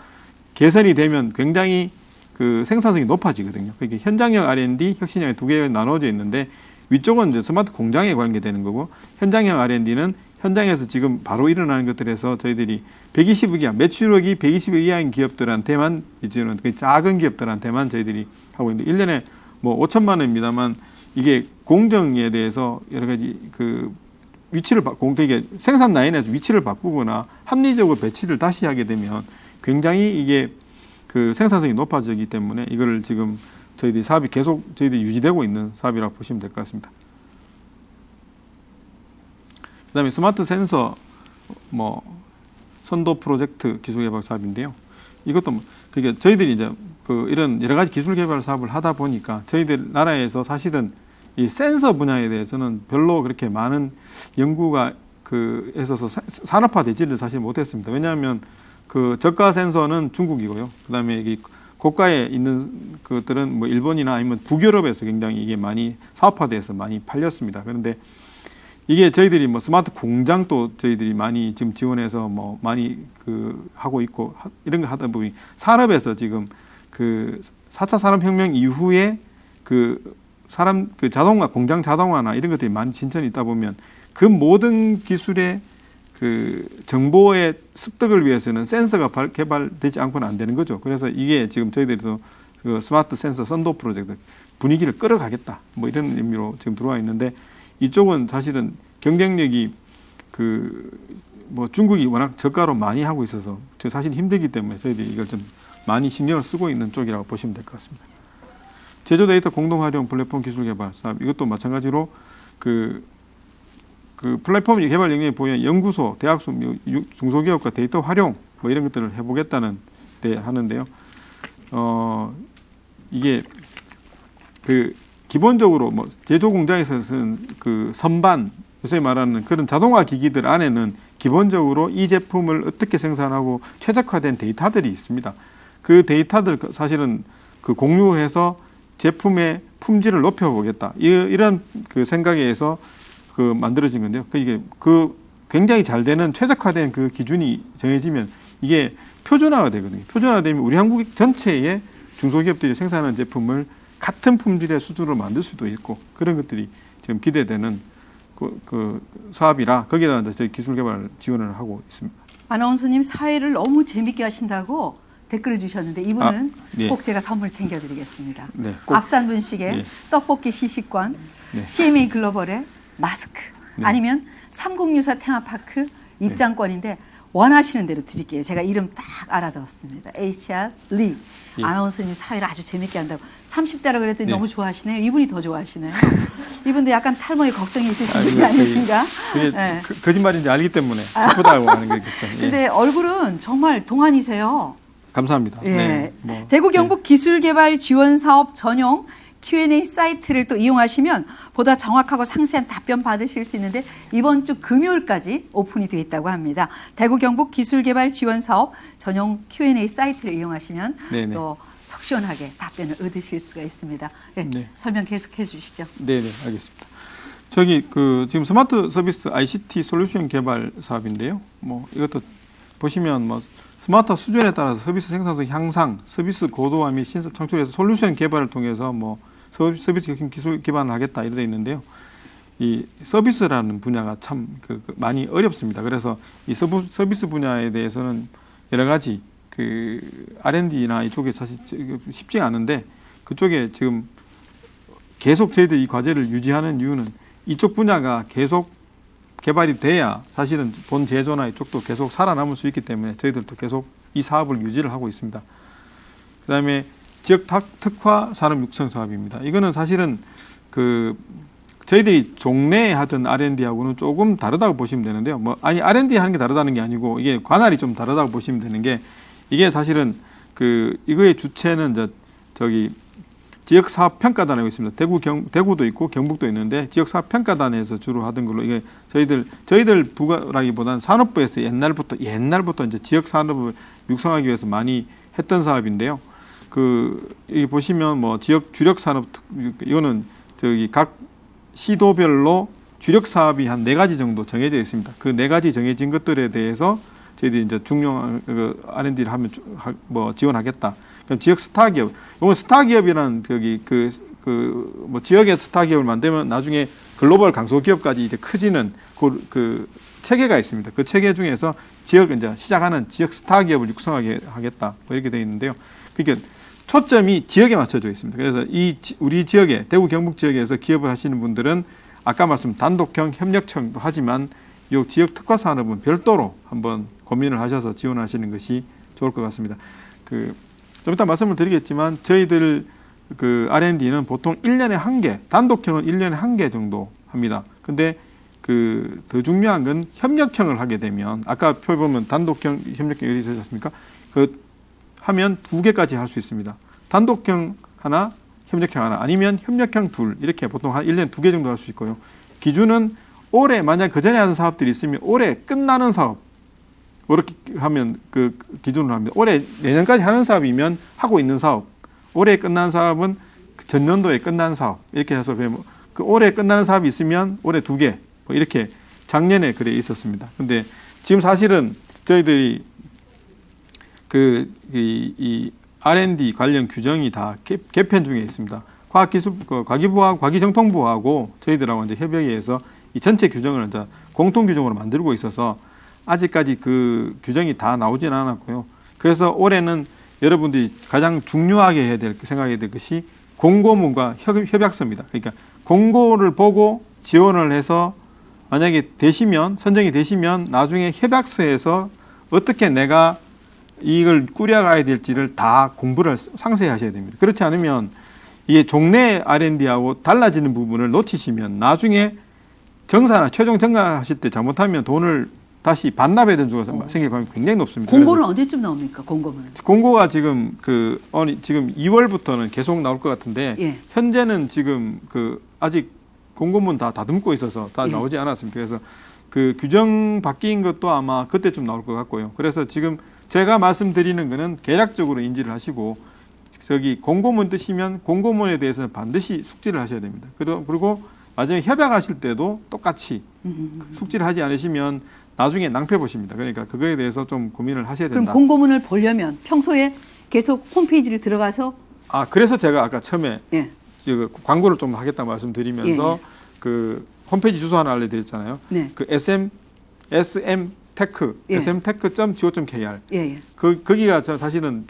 개선이 되면 굉장히 그 생산성이 높아지거든요. 그게 현장형 R&D, 혁신형이 두 개가 나눠져 있는데 위쪽은 이제 스마트 공장에 관계되는 거고 현장형 R&D는 현장에서 지금 바로 일어나는 것들에서 저희들이 120억 이하, 매출액이 120억 이하인 기업들한테만 이제는 그 작은 기업들한테만 저희들이 하고 있는데 1년에 뭐 5천만 원입니다만 이게 공정에 대해서 여러 가지 그 위치를 이게 생산 라인에서 위치를 바꾸거나 합리적으로 배치를 다시 하게 되면 굉장히 이게 그 생산성이 높아지기 때문에 이거를 지금 저희들이 사업이 계속 저희들이 유지되고 있는 사업이라고 보시면 될 것 같습니다. 그다음에 스마트 센서 뭐 선도 프로젝트 기술 개발 사업인데요. 이것도 뭐 그게 저희들이 이제 그 이런 여러 가지 기술 개발 사업을 하다 보니까 저희들 나라에서 사실은 이 센서 분야에 대해서는 별로 그렇게 많은 연구가 그 있어서 산업화되지를 사실 못했습니다. 왜냐하면 그 저가 센서는 중국이고요. 그다음에 이 고가에 있는 것들은 뭐 일본이나 아니면 북유럽에서 굉장히 이게 많이 사업화돼서 많이 팔렸습니다. 그런데 이게 저희들이 뭐 스마트 공장도 저희들이 많이 지금 지원해서 뭐 많이 그 하고 있고 이런 거 하다 보니 산업에서 지금 그 4차 산업혁명 이후에 그 사람 그 자동화 공장 자동화나 이런 것들이 많이 진전이 있다 보면 그 모든 기술의 그 정보의 습득을 위해서는 센서가 개발되지 않고는 안 되는 거죠. 그래서 이게 지금 저희들도 그 스마트 센서 선도 프로젝트 분위기를 끌어가겠다 뭐 이런 의미로 지금 들어와 있는데 이쪽은 사실은 경쟁력이 그 뭐 중국이 워낙 저가로 많이 하고 있어서 사실 힘들기 때문에 저희들이 이걸 좀 많이 신경을 쓰고 있는 쪽이라고 보시면 될 것 같습니다. 제조 데이터 공동 활용 플랫폼 기술 개발 사업 이것도 마찬가지로 그 플랫폼 개발 영역에 보면 연구소, 대학소, 중소기업과 데이터 활용 뭐 이런 것들을 해보겠다는 데 하는데요. 이게 그 기본적으로 뭐 제조 공장에서 쓰는 그 선반 요새 말하는 그런 자동화 기기들 안에는 기본적으로 이 제품을 어떻게 생산하고 최적화된 데이터들이 있습니다. 그 데이터들 사실은 그 공유해서 제품의 품질을 높여보겠다 이런 그 생각에서 그 만들어진 건데요. 이게 그 굉장히 잘 되는 최적화된 그 기준이 정해지면 이게 표준화가 되거든요. 표준화되면 우리 한국 전체의 중소기업들이 생산하는 제품을 같은 품질의 수준으로 만들 수도 있고 그런 것들이 지금 기대되는 그 사업이라 거기에다 저희 기술 개발 지원을 하고 있습니다. 아나운서님 사회를 너무 재밌게 하신다고 댓글을 주셨는데 이분은 네. 꼭 제가 선물 챙겨드리겠습니다. 네, 꼭. 앞산분식의 네. 떡볶이 시식권, 네. CMA 글로벌의 마스크, 네. 아니면 삼국유사 테마파크 입장권인데 원하시는 대로 드릴게요. 제가 이름 딱 알아두었습니다. HR 리. 예. 아나운서님 사회를 아주 재밌게 한다고. 30대라 그랬더니 네. 너무 좋아하시네요. 이분이 더 좋아하시네요. 이분도 약간 탈모에 걱정이 있으신 분이 이거 아니신가? 그게 네. 거짓말인지 알기 때문에 예쁘다고 하는 거겠죠. 예. 근데 얼굴은 정말 동안이세요. 감사합니다. 예. 네, 뭐, 대구 경북 기술개발 지원 사업 전용 Q&A 사이트를 또 이용하시면 보다 정확하고 상세한 답변 받으실 수 있는데 이번 주 금요일까지 오픈이 되어 있다고 합니다. 대구 경북 기술개발 지원 사업 전용 Q&A 사이트를 이용하시면 네네. 또 속 시원하게 답변을 얻으실 수가 있습니다. 네, 네. 설명 계속해 주시죠. 네, 알겠습니다. 저기 그 지금 스마트 서비스 ICT 솔루션 개발 사업인데요. 뭐 이것도 보시면 뭐 스마트 수준에 따라서 서비스 생산성 향상, 서비스 고도화 및 신섭 창출에서 솔루션 개발을 통해서 뭐 서비스 기술 기반을 하겠다 이렇게 있는데요. 이 서비스라는 분야가 참 많이 어렵습니다. 그래서 이 서비스 분야에 대해서는 여러 가지 그 R&D나 이쪽에 사실 쉽지 않은데 그쪽에 지금 계속 저희들이 이 과제를 유지하는 이유는 이쪽 분야가 계속 개발이 돼야 사실은 본 제조나 이쪽도 계속 살아남을 수 있기 때문에 저희들도 계속 이 사업을 유지를 하고 있습니다. 그다음에 지역 특화 산업 육성 사업입니다. 이거는 사실은 그 저희들이 종래에 하던 R&D하고는 조금 다르다고 보시면 되는데요. 뭐 아니 R&D 하는 게 다르다는 게 아니고 이게 관할이 좀 다르다고 보시면 되는 게 이게 사실은 그 이거의 주체는 저기 지역 사업 평가단이라고 있습니다. 대구도 있고 경북도 있는데 지역 사업 평가단에서 주로 하던 걸로 이게 저희들 부가라기보다는 산업부에서 옛날부터 이제 지역 산업을 육성하기 위해서 많이 했던 사업인데요. 여기 보시면 뭐 지역 주력 산업 이거는 저기 각 시도별로 주력 사업이 한 4가지 정도 정해져 있습니다. 그 4가지 정해진 것들에 대해서 저희들이 이제 중요한 R&D를 하면 뭐 지원하겠다. 그럼 지역 스타 기업, 이건 스타 기업이라는 뭐 지역의 스타 기업을 만들면 나중에 글로벌 강소 기업까지 이제 커지는 그 체계가 있습니다. 그 체계 중에서 지역 이제 시작하는 지역 스타 기업을 육성하게 하겠다. 뭐 이렇게 되어 있는데요. 그러니까 초점이 지역에 맞춰져 있습니다. 그래서 우리 지역에 대구 경북 지역에서 기업을 하시는 분들은 아까 말씀 단독형 협력형도 하지만 이 지역 특화 산업은 별도로 한번 고민을 하셔서 지원하시는 것이 좋을 것 같습니다. 좀 이따 말씀을 드리겠지만 저희들 그 R&D는 보통 1년에 1개, 단독형은 1년에 1개 정도 합니다. 근데 더 중요한 건 협력형을 하게 되면 아까 표 보면 단독형, 협력형 여기 있지 않습니까? 하면 2개까지 할 수 있습니다. 단독형 하나, 협력형 하나, 아니면 협력형 둘 이렇게 보통 한 1년에 2개 정도 할 수 있고요. 기준은 올해 만약 그 전에 하는 사업들이 있으면 올해 끝나는 사업 그렇게 하면 그 기준으로 합니다. 올해 내년까지 하는 사업이면 하고 있는 사업, 올해 끝난 사업은 전년도에 끝난 사업 이렇게 해서 그 올해 끝나는 사업이 있으면 올해 2개 뭐 이렇게 작년에 그래 있었습니다. 근데 지금 사실은 저희들이 이 R&D 관련 규정이 다 개편 중에 있습니다. 과기부하고 과기정통부하고 저희들하고 이제 협의해서 이 전체 규정을 이제 공통 규정으로 만들고 있어서 아직까지 그 규정이 다 나오지는 않았고요. 그래서 올해는 여러분들이 가장 중요하게 생각해야 될 것이 공고문과 협약서입니다. 그러니까 공고를 보고 지원을 해서 만약에 선정이 되시면 나중에 협약서에서 어떻게 내가 이걸 꾸려가야 될지를 다 공부를 상세히 하셔야 됩니다. 그렇지 않으면 이게 종래 R&D하고 달라지는 부분을 놓치시면 나중에 정사나 최종 정가하실 때 잘못하면 돈을 다시 반납해야 되는 수가 생길 가능성이 굉장히 높습니다. 공고는 언제쯤 나옵니까? 공고는? 공고가 지금 지금 2월부터는 계속 나올 것 같은데 예. 현재는 지금 아직 공고문 다 다듬고 있어서 다 예. 나오지 않았습니다. 그래서 그 규정 바뀐 것도 아마 그때쯤 나올 것 같고요. 그래서 지금 제가 말씀드리는 거는 개략적으로 인지를 하시고 저기 공고문 뜨시면 공고문에 대해서는 반드시 숙지를 하셔야 됩니다. 그리고 나중에 협약하실 때도 똑같이 숙지를 하지 않으시면 나중에 낭패 보십니다. 그러니까 그거에 대해서 좀 고민을 하셔야 된다. 그럼 공고문을 보려면 평소에 계속 홈페이지를 들어가서 그래서 제가 아까 처음에 예. 광고를 좀 하겠다 말씀드리면서 예. 그 홈페이지 주소 하나 알려드렸잖아요. 네. 그 smtech, 예. smtech.go.kr. 예, 예. 거기가 사실은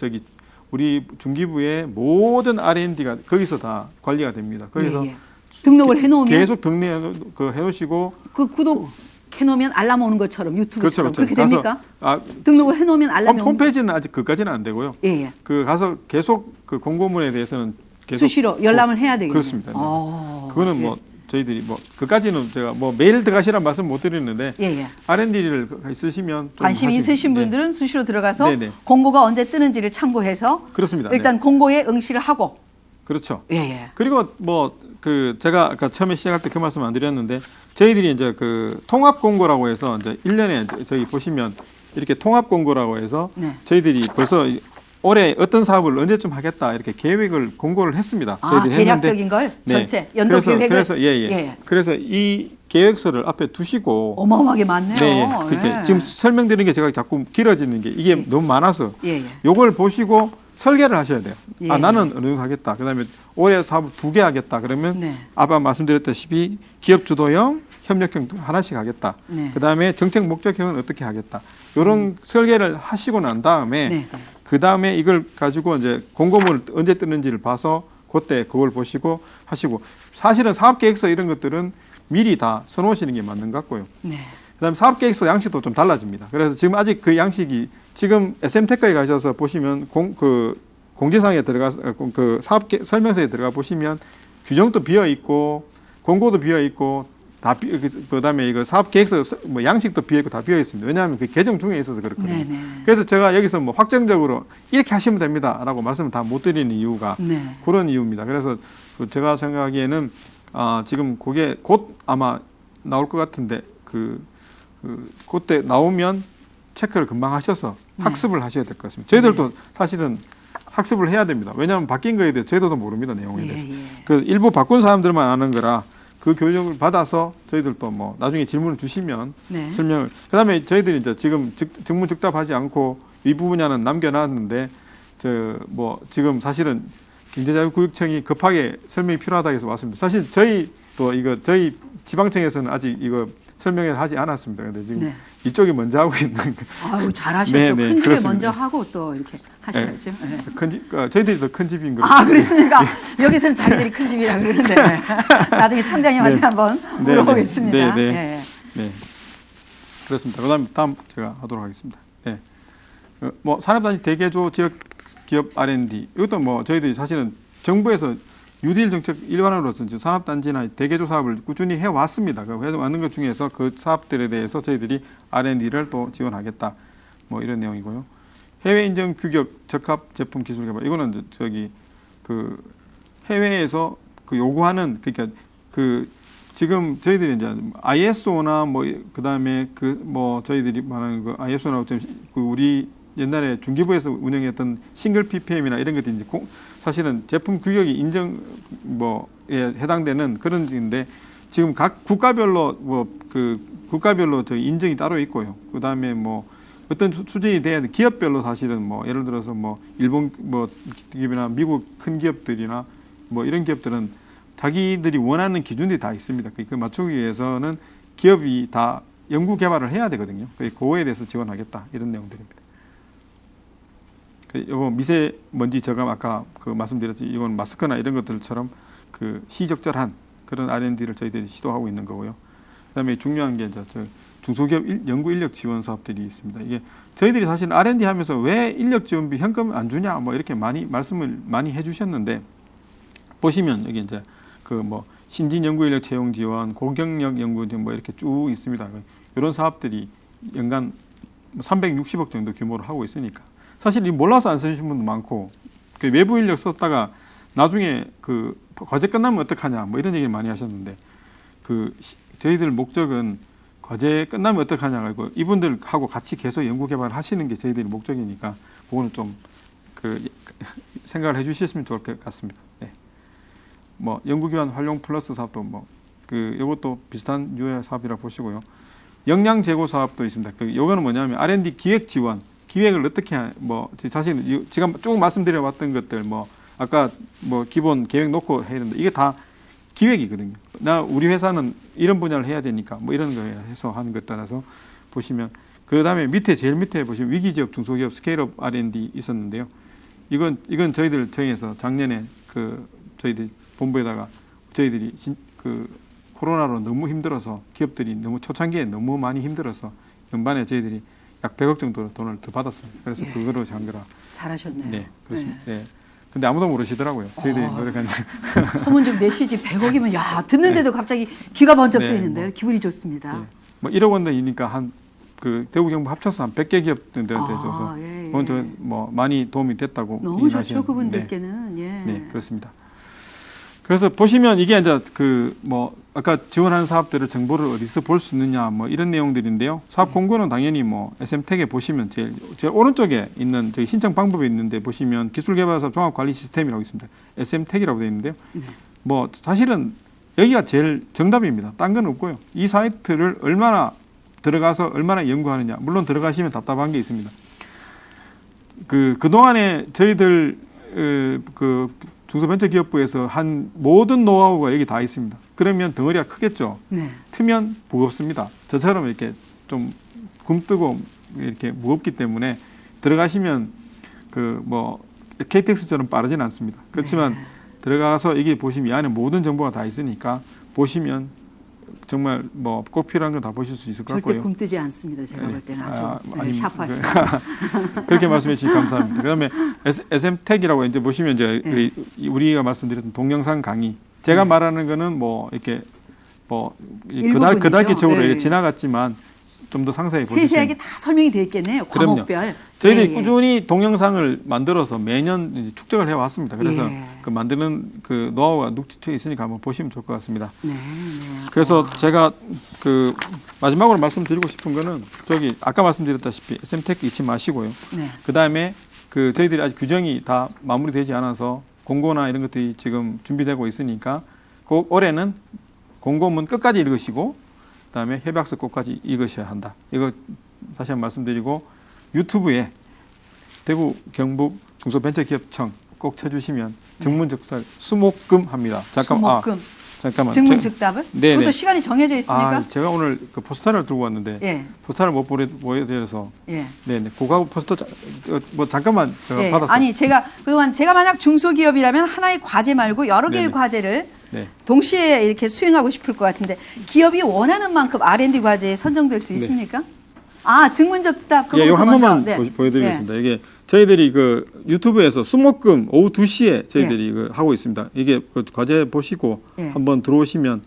우리 중기부의 모든 R&D가 거기서 다 관리가 됩니다. 거기서 예, 예. 등록을 해놓으면 계속 해놓으시고 그 구독해놓으면 알람 오는 것처럼 유튜브처럼 그렇죠. 그렇게 됩니까? 가서, 등록을 해놓으면 알람이 오는 홈페이지는 아직 그까지는 안 되고요. 예, 예. 가서 계속 그 공고문에 대해서는 계속 수시로 열람을 해야 되겠네요. 그렇습니다. 네. 그거는 예. 뭐 저희들이 그까지는 제가 매일 들어가시란 말씀 못 드리는데 예, 예. R&D를 있으시면 좀 관심 있으신 네. 분들은 수시로 들어가서 네네. 공고가 언제 뜨는지를 참고해서 그렇습니다. 일단 네. 공고에 응시를 하고 그렇죠. 예, 예. 그리고 제가 아까 처음에 시작할 때 그 말씀 안 드렸는데 저희들이 이제 통합 공고라고 해서 이제 1년에 저희 보시면 이렇게 통합 공고라고 해서 네. 저희들이 벌써 올해 어떤 사업을 언제쯤 하겠다 이렇게 계획을 공고를 했습니다. 저희들이 대략적인 걸 전체 연도 계획을 그래서 예. 그래서 이 계획서를 앞에 두시고 어마어마하게 많네요. 네, 그렇게 예. 지금 설명드리는 게 제가 자꾸 길어지는 게 이게 예. 너무 많아서 예, 예. 요걸 보시고 설계를 하셔야 돼요. 예. 나는 어느 정도 하겠다. 그다음에 올해 사업 2개 하겠다. 그러면 네. 아까 말씀드렸다시피 기업 주도형, 협력형 하나씩 하겠다. 네. 그다음에 정책 목적형은 어떻게 하겠다. 이런 설계를 하시고 난 다음에 네. 그다음에 이걸 가지고 이제 공고문을 언제 뜨는지를 봐서 그때 그걸 보시고 하시고 사실은 사업계획서 이런 것들은 미리 다 써놓으시는 게 맞는 것 같고요. 네. 그다음에 사업계획서 양식도 좀 달라집니다. 그래서 지금 아직 그 양식이 지금 SM테크에 가셔서 보시면 공지사항에 들어가서 그 사업계 설명서에 들어가 보시면 규정도 비어 있고 공고도 비어 있고 그다음에 이거 사업계획서 양식도 비어 있고 다 비어 있습니다. 왜냐하면 그 개정 중에 있어서 그렇거든요. 네, 네. 그래서 제가 여기서 확정적으로 이렇게 하시면 됩니다라고 말씀을 다 못 드리는 이유가 네. 그런 이유입니다. 그래서 제가 생각하기에는 지금 그게 곧 아마 나올 것 같은데 그때 나오면 체크를 금방 하셔서 학습을 하셔야 될 것 같습니다. 저희들도 사실은 학습을 해야 됩니다. 왜냐하면 바뀐 거에 대해 저희도 모릅니다. 내용에 대해서. 예, 예. 그 일부 바꾼 사람들만 아는 거라 그 교육을 받아서 저희들도 나중에 질문을 주시면 네. 설명을. 그다음에 저희들이 이제 지금 증문즉답하지 않고 이 분야는 남겨놨는데 지금 사실은 경제자유구역청이 급하게 설명이 필요하다고 해서 왔습니다. 사실 저희도 저희 지방청에서는 아직 이거 설명을 하지 않았습니다. 근데 지금 네. 이쪽이 먼저 하고 있는 거. 아유, 잘하셨죠. 네, 네, 큰 집에 그렇습니다. 먼저 하고 또 이렇게 하셔야죠. 네. 저희들이 더 큰 집인 거죠. 그렇습니까? 여기서는 자기들이 큰 집이라 그러는데 나중에 청장님한테 네. 한번 네, 물어보겠습니다. 네, 네. 예. 네, 그렇습니다. 그다음 다음 제가 하도록 하겠습니다. 네, 산업단지 대개조 지역 기업 R&D 이것도 저희들이 사실은 정부에서 뉴딜 정책 일환으로서 산업단지나 대개조 사업을 꾸준히 해왔습니다. 해왔는 것 중에서 그 사업들에 대해서 저희들이 R&D를 또 지원하겠다. 이런 내용이고요. 해외 인정 규격 적합 제품 기술 개발 이거는 해외에서 요구하는 그러니까 지금 저희들이 이제 ISO나 그다음에 저희들이 말하는 ISO나 우리 옛날에 중기부에서 운영했던 싱글 PPM이나 이런 것들이 이제 사실은 제품 규격이 인정에 해당되는 그런 인데 지금 각 국가별로 국가별로 저희 인정이 따로 있고요. 그다음에 어떤 수준이 돼야 돼. 기업별로 사실은 예를 들어서 일본 기업이나 미국 큰 기업들이나 이런 기업들은 자기들이 원하는 기준들이 다 있습니다. 그 맞추기 위해서는 기업이 다 연구 개발을 해야 되거든요. 그거에 대해서 지원하겠다 이런 내용들입니다. 이거 미세먼지 저감 아까 말씀드렸지 이건 마스크나 이런 것들처럼 시적절한 그런 R&D를 저희들이 시도하고 있는 거고요. 그다음에 중요한 게 이제 중소기업 연구 인력 지원 사업들이 있습니다. 이게 저희들이 사실 R&D 하면서 왜 인력 지원비 현금 안 주냐 이렇게 많이 말씀을 많이 해주셨는데 보시면 여기 이제 그 뭐 신진 연구 인력 채용 지원, 고경력 연구 지원 뭐 이렇게 쭉 있습니다. 이런 사업들이 연간 360억 정도 규모로 하고 있으니까 사실 이 몰라서 안 쓰시는 분도 많고 그 외부 인력 썼다가 나중에 그 과제 끝나면 어떡하냐 뭐 이런 얘기를 많이 하셨는데 저희들 목적은 과제 끝나면 어떡하냐 고 이분들하고 같이 계속 연구 개발을 하시는 게 저희들의 목적이니까 그거는 좀 생각을 해주셨으면 좋을 것 같습니다. 네. 뭐 연구기관 활용 플러스 사업도 뭐 이것도 비슷한 유의 사업이라고 보시고요. 역량 제고 사업도 있습니다. 요거는 뭐냐면 R&D 기획 지원, 기획을 어떻게 사실 제가 쭉 말씀드려왔던 것들 뭐 아까 뭐 기본 계획 놓고 해야 된다. 이게 다 기획이거든요. 우리 회사는 이런 분야를 해야 되니까 뭐 이런 거 해서 하는 것 따라서 보시면 그 다음에 제일 밑에 보시면 위기지역 중소기업 스케일업 R&D 있었는데요. 이건 저희들 정해서 작년에 저희들 본부에다가 저희들이 코로나로 너무 힘들어서 기업들이 너무 초창기에 너무 많이 힘들어서 연반에 저희들이 약 100억 정도 돈을 더 받았습니다. 그래서 예. 그거로 한 거라. 잘하셨네요. 네, 그렇습니다. 네. 근데 아무도 모르시더라고요. 저희들이 노력한 소문 좀 내시지. 100억이면 야 듣는데도 갑자기 귀가 번쩍 뜨이는데요. 뭐, 기분이 좋습니다. 네. 뭐 1억 원이니까 한 대구 경북 합쳐서 한 100개 기업 정도 돼서 그건 뭐 많이 도움이 됐다고. 너무 좋죠 그분들께는. 예. 네, 그렇습니다. 그래서 보시면 이게 이제 아까 지원하는 사업들을 정보를 어디서 볼 수 있느냐 뭐 이런 내용들인데요. 사업 공고는 당연히 뭐 SM택에 보시면 제일 오른쪽에 있는 저희 신청 방법이 있는데 보시면 기술개발사업 종합관리 시스템이라고 있습니다. SM택이라고 되어 있는데요. 뭐 사실은 여기가 제일 정답입니다. 딴 건 없고요. 이 사이트를 얼마나 들어가서 얼마나 연구하느냐. 물론 들어가시면 답답한 게 있습니다. 그동안에 저희들 중소벤처기업부에서 한 모든 노하우가 여기 다 있습니다. 그러면 덩어리가 크겠죠. 네. 트면 무겁습니다. 저처럼 이렇게 좀 굼뜨고 이렇게 무겁기 때문에 들어가시면 KTX처럼 빠르진 않습니다. 그렇지만 들어가서 이게 보시면 이 안에 모든 정보가 다 있으니까 보시면 정말 꼭 필요한 건 다 보실 수 있을 것 같고요. 절대 굼뜨지 않습니다. 제가 볼 때는 아주 샤프하시죠. 그렇게 말씀해 주시기 감사합니다. 그다음에 SM택이라고 이제 보시면 이제 우리가 말씀드렸던 동영상 강의. 제가 말하는 거는 이렇게 그달기적으로 지나갔지만 좀 더 상세히 보시면 세세하게 다 설명이 되어 있겠네요. 과목별. 저희들이 꾸준히 동영상을 만들어서 매년 이제 축적을 해왔습니다. 그래서 만드는 노하우가 눅지쳐 있으니까 한번 보시면 좋을 것 같습니다. 네. 그래서 제가 마지막으로 말씀드리고 싶은 거는 아까 말씀드렸다시피 SM택 잊지 마시고요. 네. 그 다음에 저희들이 아직 규정이 다 마무리되지 않아서 공고나 이런 것들이 지금 준비되고 있으니까 올해는 공고문 끝까지 읽으시고 그다음에 협약서 꼭까지 읽으셔야 한다. 이거 다시 한번 말씀드리고 유튜브에 대구 경북 중소벤처기업청 꼭 쳐주시면 증문즉답 수목금 합니다. 잠깐만. 증문즉답을? 네. 그것도 시간이 정해져 있습니까? 제가 오늘 포스터를 들고 왔는데 포스터를 못 보여드려서 네네. 그거 포스터 잠깐만 제가 받았어요. 아니 그동안 제가 만약 중소기업이라면 하나의 과제 말고 여러 개의 과제를 동시에 이렇게 수행하고 싶을 것 같은데 기업이 원하는 만큼 R&D 과제에 선정될 수 있습니까? 증문즉답 그거 이거 한 번만 보여드리겠습니다. 이게 저희들이 유튜브에서 수목금 오후 2시에 저희들이 하고 있습니다. 이게 과제 보시고 한번 들어오시면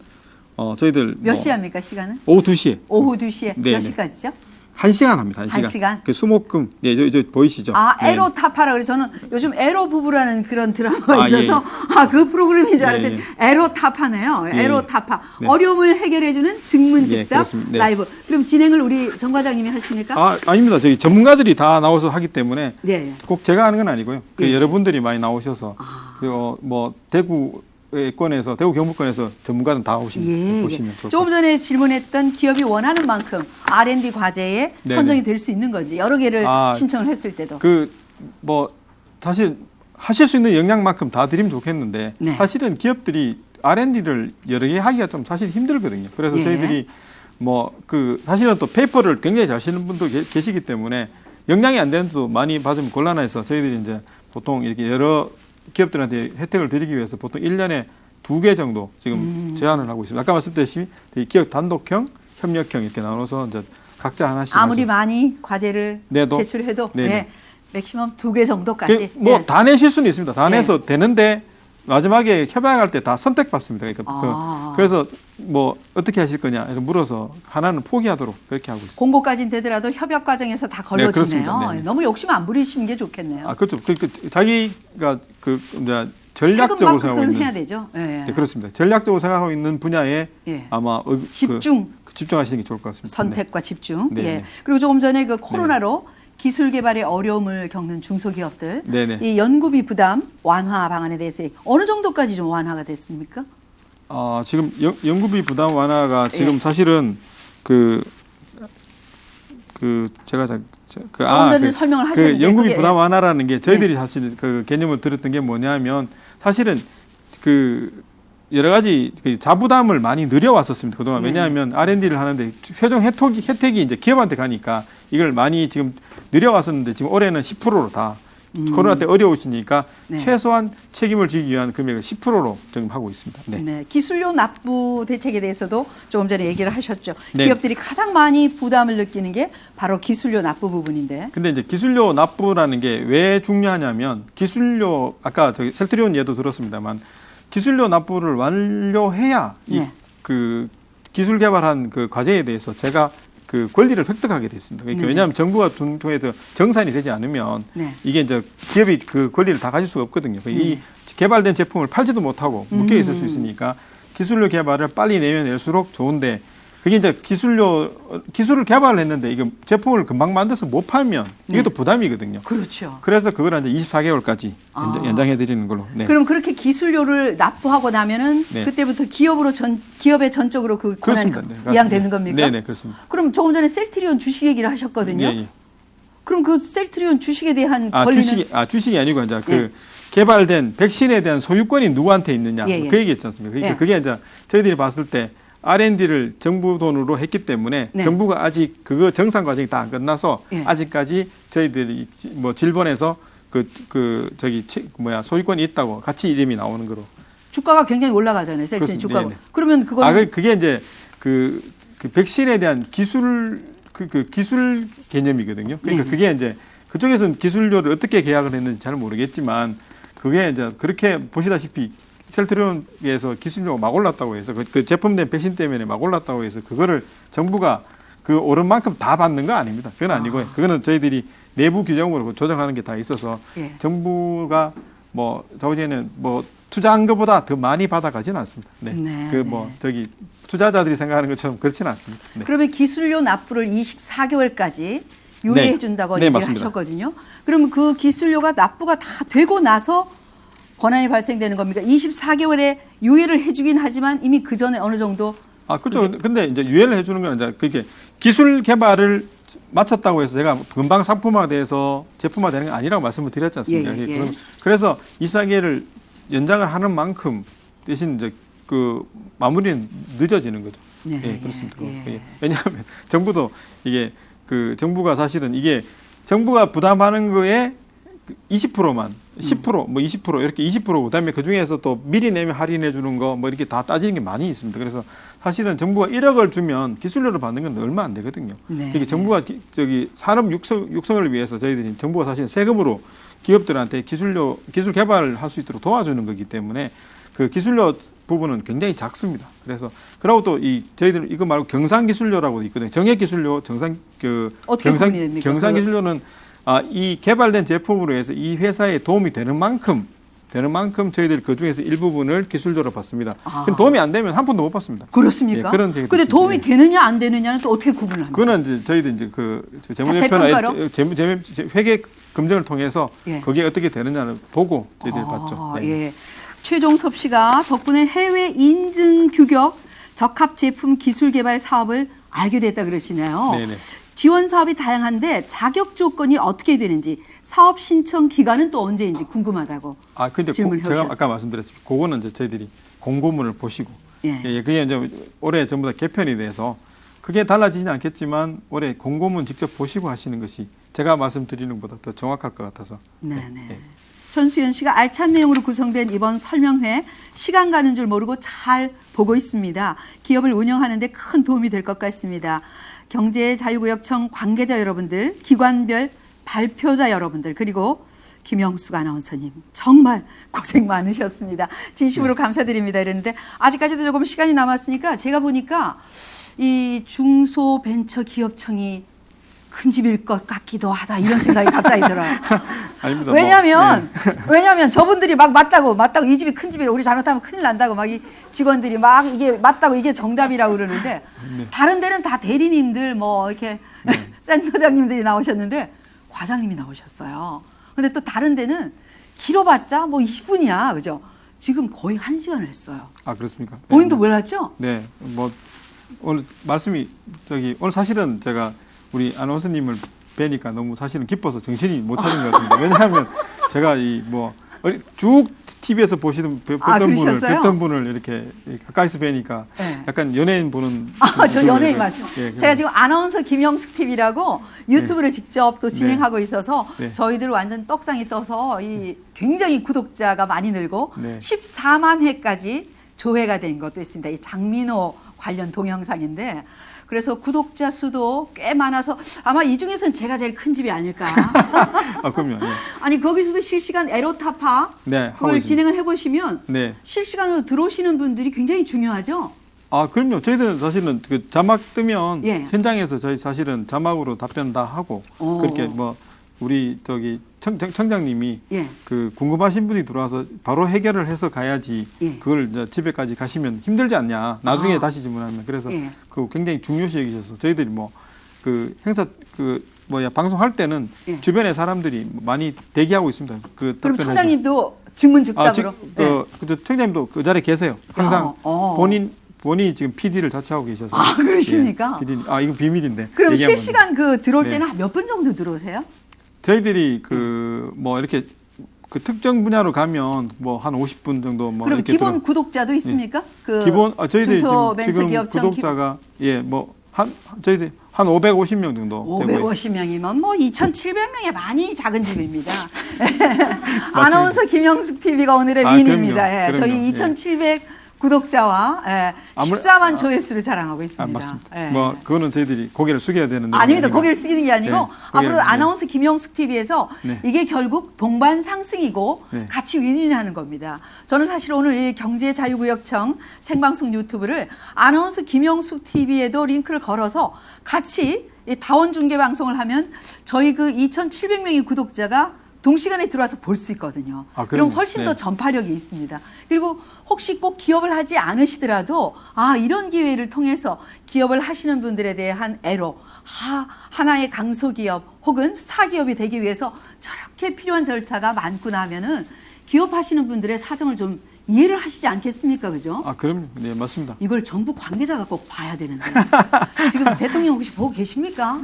저희들 몇 시에 합니까 시간은? 오후 2시에. 오후 2시에 몇 시까지죠? 1시간 합니다. 1시간. 수목금. 저 보이시죠? 에로 타파라 그래서 저는 요즘 에로 부부라는 그런 드라마가 있어서 그 프로그램인 줄 알았더니 에로 타파네요. 에로 타파. 어려움을 해결해주는 증문즉답 라이브. 그럼 진행을 우리 정 과장님이 하십니까? 아닙니다. 저희 전문가들이 다 나와서 하기 때문에 꼭 제가 하는 건 아니고요. 여러분들이 많이 나오셔서 대구 경북권에서 전문가는 다 보시면 좋을 것 조금 전에 질문했던 기업이 원하는 만큼 R&D 과제에 선정이 될 수 있는 거지. 여러 개를 신청을 했을 때도. 사실 하실 수 있는 역량만큼 다 드리면 좋겠는데 사실은 기업들이 R&D를 여러 개 하기가 좀 사실 힘들거든요. 그래서 저희들이 사실은 또 페이퍼를 굉장히 잘 쓰는 분도 계시기 때문에 역량이 안 되는데도 많이 받으면 곤란해서 저희들이 이제 보통 이렇게 여러 기업들한테 혜택을 드리기 위해서 보통 1년에 2개 정도 지금 제안을 하고 있습니다. 아까 말씀드렸듯이 기업 단독형, 협력형 이렇게 나눠서 이제 각자 하나씩 아무리 많이 과제를 제출해도 맥시멈 2개 정도까지. 다 내실 수는 있습니다. 다 내서 되는데 마지막에 협약할 때 다 선택받습니다. 그러니까 그래서 뭐 어떻게 하실 거냐 이렇게 물어서 하나는 포기하도록 그렇게 하고 있습니다. 공고까지는 되더라도 협약 과정에서 다 걸러지네요. 그렇습니다. 네. 너무 욕심 안 부리시는 게 좋겠네요. 그렇죠. 자기가 이제 전략적으로 생각하고 있는 해야 되죠. 네. 네, 그렇습니다. 전략적으로 생각하고 있는 분야에 예. 아마 집중하시는 게 좋을 것 같습니다. 선택과 집중. 네. 예. 그리고 조금 전에 그 코로나로 기술 개발에 어려움을 겪는 중소기업들, 네네. 이 연구비 부담 완화 방안에 대해서 어느 정도까지 좀 완화가 됐습니까? 지금 연구비 부담 완화가 지금 사실은 제가 조금 전에 설명을 하셨는데 연구비 부담 완화라는 게 저희들이 사실 그 개념을 들었던 게 뭐냐면 사실은 여러 가지 자부담을 많이 늘려왔었습니다. 그동안. 왜냐하면 R&D를 하는데 최종 혜택이 이제 기업한테 가니까 이걸 많이 지금 늘려왔었는데 지금 올해는 10%로 다 코로나 때 어려우시니까 최소한 책임을 지기 위한 금액을 10%로 지금 하고 있습니다. 네. 기술료 납부 대책에 대해서도 조금 전에 얘기를 하셨죠. 기업들이 가장 많이 부담을 느끼는 게 바로 기술료 납부 부분인데. 근데 이제 기술료 납부라는 게 왜 중요하냐면 기술료 아까 저기 셀트리온 예도 들었습니다만 기술료 납부를 완료해야 그 기술 개발한 그 과제에 대해서 제가 그 권리를 획득하게 됐습니다. 그러니까 왜냐하면 정부가 통해서 정산이 되지 않으면 이게 이제 기업이 그 권리를 다 가질 수가 없거든요. 이 개발된 제품을 팔지도 못하고 묶여 있을 수 있으니까 기술료 개발을 빨리 내면 낼수록 좋은데 그게 이제 기술을 개발을 했는데 이거 제품을 금방 만들어서 못 팔면 이게 또 부담이거든요. 그렇죠. 그래서 그걸 이제 24개월까지 연장해 드리는 걸로. 네. 그럼 그렇게 기술료를 납부하고 나면은 그때부터 기업에 전적으로 그 권한이 이양되는 겁니까? 네, 그렇습니다. 그럼 조금 전에 셀트리온 주식 얘기를 하셨거든요. 그럼 그 셀트리온 주식에 대한 권리는 주식이 아니고 이제 그 개발된 백신에 대한 소유권이 누구한테 있느냐 그 얘기했지 않습니까? 그러니까 그게 이제 저희들이 봤을 때 R&D를 정부 돈으로 했기 때문에 정부가 아직 그거 정산 과정이 다 안 끝나서 아직까지 저희들이 뭐 질본에서 소유권이 있다고 같이 이름이 나오는 거로. 주가가 굉장히 올라가잖아요. 셀트리온 주가가. 그러면 그거는 그게 이제 그 백신에 대한 기술 기술 개념이거든요. 그러니까 그게 이제 그쪽에서는 기술료를 어떻게 계약을 했는지 잘 모르겠지만 그게 이제 그렇게 보시다시피 셀트리온에서 기술료가 막 올랐다고 해서 그 제품된 백신 때문에 막 올랐다고 해서 그거를 정부가 그 오른 만큼 다 받는 거 아닙니다. 그건 아니고요. 그거는 저희들이 내부 규정으로 조정하는 게 다 있어서 정부가 저번에는 투자한 것보다 더 많이 받아가지는 않습니다. 투자자들이 생각하는 것처럼 그렇지는 않습니다. 그러면 기술료 납부를 24개월까지 유예해 준다고 얘기를 하셨거든요. 그러면 그 기술료가 납부가 다 되고 나서 권한이 발생되는 겁니까? 24개월에 유예를 해주긴 하지만 이미 그 전에 어느 정도. 그렇죠. 근데 이제 유예를 해주는 건 이제 그게 기술 개발을 마쳤다고 해서 제가 금방 상품화돼서 제품화되는 게 아니라고 말씀을 드렸지 않습니까? 그래서 24개월을 연장을 하는 만큼 대신 이제 그 마무리는 늦어지는 거죠. 그렇습니다. 왜냐하면 정부도 이게 정부가 사실은 이게 정부가 부담하는 거에 20%만 10%, 20% 이렇게 20% 그다음에 그 중에서 또 미리 내면 할인해 주는 거 이렇게 다 따지는 게 많이 있습니다. 그래서 사실은 정부가 1억을 주면 기술료를 받는 건 얼마 안 되거든요. 그러니까 정부가 산업 육성을 위해서 저희들이 정부가 사실 세금으로 기업들한테 기술 개발을 할 수 있도록 도와주는 거기 때문에 그 기술료 부분은 굉장히 작습니다. 그러고 또 저희들 이거 말고 경상기술료라고도 있거든요. 정액기술료, 경상기술료는 이 개발된 제품으로 해서 이 회사에 도움이 되는 만큼 저희들이 그 중에서 일부분을 기술료로 받습니다. 도움이 안 되면 한 푼도 못 받습니다. 그렇습니까? 그런데 도움이 되느냐 안 되느냐는 또 어떻게 구분을 합니까? 그거는 이제 저희들 이제 재무제표나 회계 검증을 통해서 그게 어떻게 되느냐를 보고 저희들이 봤죠. 최종섭 씨가 덕분에 해외 인증 규격 적합 제품 기술 개발 사업을 알게 됐다 그러시네요. 지원 사업이 다양한데 자격 조건이 어떻게 되는지 사업 신청 기간은 또 언제인지 궁금하다고 질문을 해주셨어요. 제가 아까 말씀드렸지만 그거는 이제 저희들이 공고문을 보시고 그게 이제 올해 전부 다 개편이 돼서 그게 달라지진 않겠지만 올해 공고문 직접 보시고 하시는 것이 제가 말씀드리는 것보다 더 정확할 것 같아서. 전수연 씨가 알찬 내용으로 구성된 이번 설명회 시간 가는 줄 모르고 잘 보고 있습니다. 기업을 운영하는 데 큰 도움이 될 것 같습니다. 경제자유구역청 관계자 여러분들, 기관별 발표자 여러분들, 그리고 김영숙 아나운서님 정말 고생 많으셨습니다. 진심으로 감사드립니다. 이랬는데 아직까지도 조금 시간이 남았으니까 제가 보니까 이 중소벤처기업청이 큰 집일 것 같기도 하다 이런 생각이 가까이 들어요. 아닙니다. 왜냐면 저분들이 막 맞다고 이 집이 큰 집이라 우리 잘못하면 큰일 난다고 막 이 직원들이 막 이게 맞다고 이게 정답이라고 그러는데 네. 다른 데는 다 대리님들 뭐 이렇게 센터장님들이 나오셨는데 과장님이 나오셨어요. 근데 또 다른 데는 길어봤자 뭐 20분이야, 그죠? 지금 거의 1시간을 했어요. 아, 그렇습니까? 본인도 몰랐죠? 네, 뭐 오늘 말씀이 오늘 사실은 제가 우리 아나운서님을 뵈니까 너무 사실은 기뻐서 정신이 못 차린 것 같습니다. 왜냐하면 제가 쭉 TV에서 뵙던 분을 이렇게 가까이서 뵈니까 네. 약간 연예인 보는. 저 연예인 맞습니다. 예, 제가 지금 아나운서 김영숙 TV라고 유튜브를 직접 또 진행하고 있어서 네. 저희들 완전 떡상이 떠서 이 굉장히 구독자가 많이 늘고 네. 14만 회까지 조회가 된 것도 있습니다. 이 장민호 관련 동영상인데 그래서 구독자 수도 꽤 많아서 아마 이 중에서는 제가 제일 큰 집이 아닐까. 아, 그럼요. 예. 아니 거기서도 실시간 에로타파 네, 그걸 진행을 해보시면 네. 실시간으로 들어오시는 분들이 굉장히 중요하죠. 아, 그럼요. 저희들은 사실은 그 자막 뜨면 예. 현장에서 저희 사실은 자막으로 답변 다 하고 그렇게 뭐 우리 청장님이 예. 그 궁금하신 분이 들어와서 바로 해결을 해서 가야지 예. 그걸 이제 집에까지 가시면 힘들지 않냐. 나중에 다시 질문하면. 그래서 예. 그 굉장히 중요시 여기셔서 저희들이 뭐 그 행사 방송할 때는 예. 주변에 사람들이 많이 대기하고 있습니다. 그 그럼 답변을 청장님도 증문즉답으로. 청장님도 그 자리에 계세요. 항상 본인이 지금 PD를 자처하고 계셔서. 아, 그러십니까? 예, PD, 이거 비밀인데. 그럼 얘기하면 실시간 그 들어올 네. 때는 몇 분 정도 들어오세요? 저희들이 이렇게 그 특정 분야로 가면 뭐 한 50분 정도 뭐 그럼 이렇게 기본 구독자도 있습니까? 그 기본 저희들이 지금 중소벤처기업청 구독자가 저희들이 한 550명 정도 되고 550명이면 뭐 2,700명의 많이 작은 집입니다. 아나운서 김영숙 TV가 오늘의 미인입니다. 그럼요. 예, 저희 2,700 구독자와 14만 조회수를 자랑하고 있습니다. 맞습니다. 예. 뭐 그거는 저희들이 고개를 숙여야 되는데 아닙니다. 고개를 숙이는 게 아니고 네, 앞으로 고개를, 아나운서 김영숙 TV에서 네. 이게 결국 동반 상승이고 네. 같이 윈윈하는 겁니다. 저는 사실 오늘 이 경제자유구역청 생방송 유튜브를 아나운서 김영숙 TV에도 링크를 걸어서 같이 이 다원 중계 방송을 하면 저희 그 2,700명의 구독자가 동시간에 들어와서 볼 수 있거든요. 그럼 훨씬 네. 더 전파력이 있습니다. 그리고 혹시 꼭 기업을 하지 않으시더라도 이런 기회를 통해서 기업을 하시는 분들에 대한 애로 하나의 강소기업 혹은 스타기업이 되기 위해서 저렇게 필요한 절차가 많구나 하면은 기업하시는 분들의 사정을 좀 이해를 하시지 않겠습니까? 그죠? 아, 그럼요. 네, 맞습니다. 이걸 정부 관계자가 꼭 봐야 되는데 지금 대통령 혹시 보고 계십니까?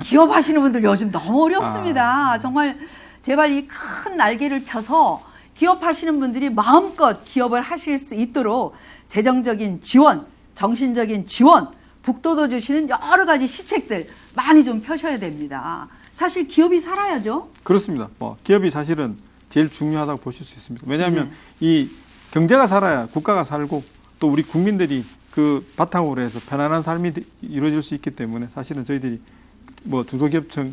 기업하시는 분들 요즘 너무 어렵습니다. 정말 제발 이 큰 날개를 펴서 기업하시는 분들이 마음껏 기업을 하실 수 있도록 재정적인 지원, 정신적인 지원, 북돋워 주시는 여러 가지 시책들 많이 좀 펴셔야 됩니다. 사실 기업이 살아야죠. 그렇습니다. 뭐 기업이 사실은 제일 중요하다고 보실 수 있습니다. 왜냐하면 이 경제가 살아야 국가가 살고 또 우리 국민들이 그 바탕으로 해서 편안한 삶이 이루어질 수 있기 때문에 사실은 저희들이 뭐 중소기업청에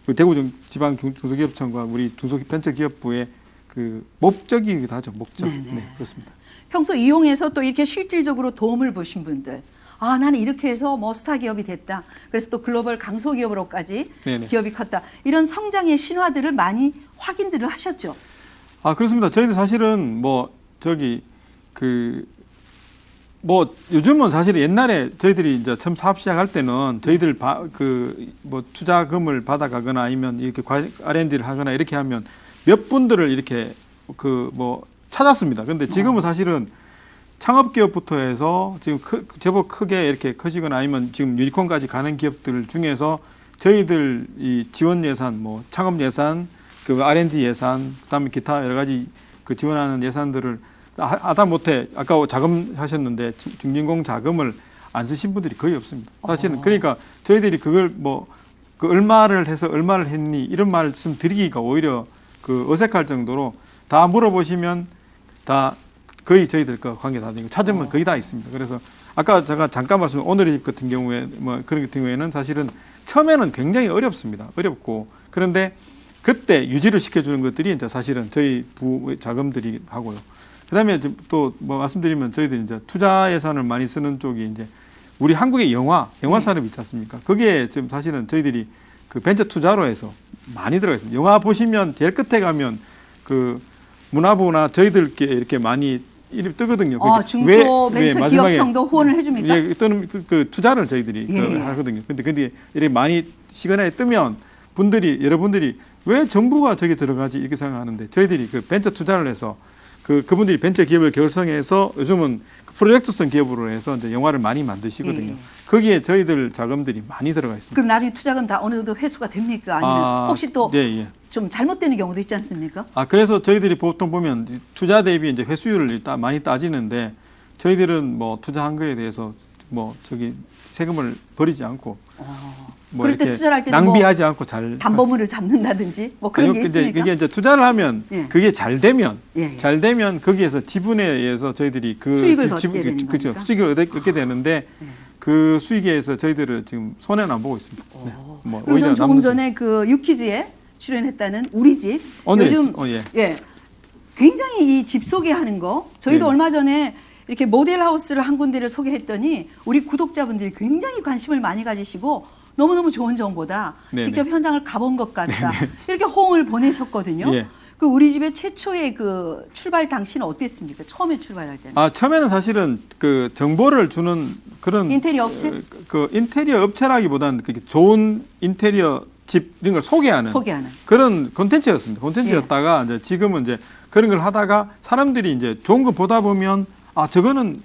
그 대구 지방 중소기업청과 우리 중소벤처기업부의 그 목적이기도 하죠. 목적. 네, 그렇습니다. 평소 이용해서 또 이렇게 실질적으로 도움을 보신 분들. 나는 이렇게 해서 뭐 스타 기업이 됐다. 그래서 또 글로벌 강소기업으로까지 네네. 기업이 컸다. 이런 성장의 신화들을 많이 확인들을 하셨죠. 그렇습니다. 저희도 사실은 요즘은 사실 옛날에 저희들이 이제 처음 사업 시작할 때는 저희들 투자금을 받아가거나 아니면 이렇게 R&D를 하거나 이렇게 하면 몇 분들을 이렇게 찾았습니다. 근데 지금은 사실은 창업기업부터 해서 지금 제법 크게 이렇게 커지거나 아니면 지금 유니콘까지 가는 기업들 중에서 저희들 이 지원 예산, 창업 예산, 그 R&D 예산, 그다음에 기타 여러 가지 그 지원하는 예산들을 하다못해 아까 자금 하셨는데 증진공 자금을 안 쓰신 분들이 거의 없습니다. 사실은 그러니까 저희들이 그걸 그 얼마를 해서 얼마를 했니 이런 말씀 드리기가 오히려 그 어색할 정도로 다 물어보시면 다 거의 저희들 거 관계 다 되고 찾으면 거의 다 있습니다. 그래서 아까 제가 잠깐 말씀 오늘의 집 같은 경우에 그런 같은 경우에는 사실은 처음에는 굉장히 어렵습니다. 어렵고 그런데 그때 유지를 시켜주는 것들이 이제 사실은 저희 부 자금들이 하고요. 그다음에 또 뭐 말씀드리면 저희들이 이제 투자 예산을 많이 쓰는 쪽이 이제 우리 한국의 영화 산업이 있지 않습니까? 거기에 지금 사실은 저희들이 그 벤처 투자로 해서 많이 들어가 있습니다. 영화 보시면 제일 끝에 가면 그 문화부나 저희들께 이렇게 많이 이름이 뜨거든요. 중소벤처기업청도 후원을 해줍니까? 예, 또는 그 투자를 저희들이 하거든요. 근데 이렇게 많이 시간에 뜨면 여러분들이 왜 정부가 저기 들어가지 이렇게 생각하는데 저희들이 그 벤처 투자를 해서 그분들이 벤처 기업을 결성해서 요즘은 프로젝트성 기업으로 해서 이제 영화를 많이 만드시거든요. 거기에 저희들 자금들이 많이 들어가 있습니다. 그럼 나중에 투자금 다 어느 정도 회수가 됩니까? 아니면 혹시 또 좀 잘못되는 경우도 있지 않습니까? 그래서 저희들이 보통 보면 투자 대비 이제 회수율을 많이 따지는데 저희들은 뭐 투자한 거에 대해서 뭐 저기 세금을 버리지 않고 뭐 그럴 때 투자를 할 때는 낭비하지 않고 잘 담보물을 잡는다든지 뭐 그런 게 있습니까? 이게 이제 투자를 하면 그게 잘 되면 거기에서 지분에 의해서 저희들이 그 수익을 얻게 되는 그렇죠. 겁니까? 수익을 얻게 되는데 그 수익에 의해서 저희들은 지금 손해는 안 보고 있습니다. 뭐 그리고 전 조금 전에 그 유퀴즈에 출연했다는 우리 집 요즘 굉장히 이 집 소개하는 거 저희도 얼마 전에 이렇게 모델하우스를 한 군데를 소개했더니 우리 구독자분들이 굉장히 관심을 많이 가지시고 너무너무 좋은 정보다. 직접 현장을 가본 것 같다. 이렇게 호응을 보내셨거든요. 그 우리 집의 최초의 그 출발 당시는 어땠습니까? 처음에 출발할 때는. 처음에는 사실은 그 정보를 주는 그런 인테리어 업체? 그 인테리어 업체라기보다는 그렇게 좋은 인테리어 집 이런 걸 소개하는 그런 콘텐츠였습니다. 콘텐츠였다가 이제 지금은 이제 그런 걸 하다가 사람들이 이제 좋은 거 보다 보면 저거는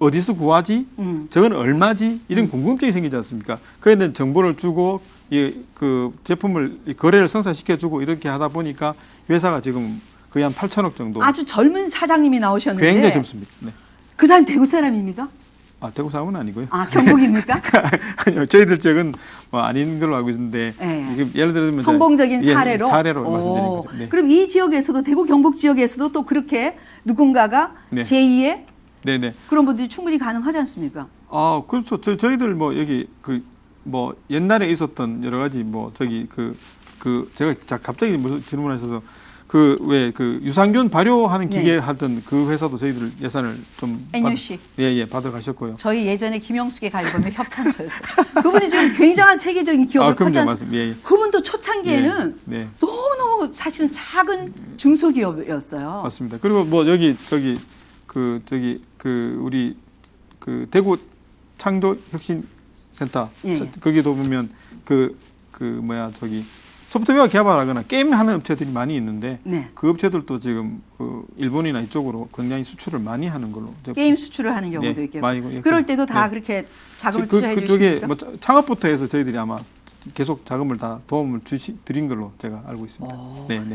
어디서 구하지? 저건 얼마지? 이런 궁금증이 생기지 않습니까? 그에 대한 정보를 주고 그 제품을 거래를 성사시켜주고 이렇게 하다 보니까 회사가 지금 거의 한 8천억 정도. 아주 젊은 사장님이 나오셨는데. 굉장히 젊습니다. 네. 그 사람 대구 사람입니까? 대구 사람은 아니고요. 경북입니까? 아니요, 저희들 쪽은 뭐 아닌 걸로 알고 있는데 예를 들면 성공적인 사례로 말씀드린 거죠. 그럼 이 지역에서도 대구 경북 지역에서도 또 그렇게 누군가가 제2의 그런 분들이 충분히 가능하지 않습니까? 그렇죠. 저희들 뭐 여기 뭐 옛날에 있었던 여러 가지 뭐 저기 제가 갑자기 무슨 질문하셔서 유산균 발효하는 기계 하던 그 회사도 저희들 예산을 좀 NUC 받아가셨고요. 저희 예전에 김영숙의 가리보면 협찬처였어요. 그분이 지금 굉장한 세계적인 기업을 하지 않습니까? 그분도 초창기에는 너무너무 사실은 작은 중소기업이었어요. 맞습니다. 그리고 뭐 여기 우리 대구 창도 혁신센터 거기도 보면 소프트웨어 개발하거나 게임하는 업체들이 많이 있는데 그 업체들도 지금 일본이나 이쪽으로 굉장히 수출을 많이 하는 걸로 게임 수출을 하는 경우도 있겠고 그럴 때도 다 그렇게 자금을 투자해 주십니까? 뭐 창업부터 해서 저희들이 아마 계속 자금을 다 도움을 드린 걸로 제가 알고 있습니다.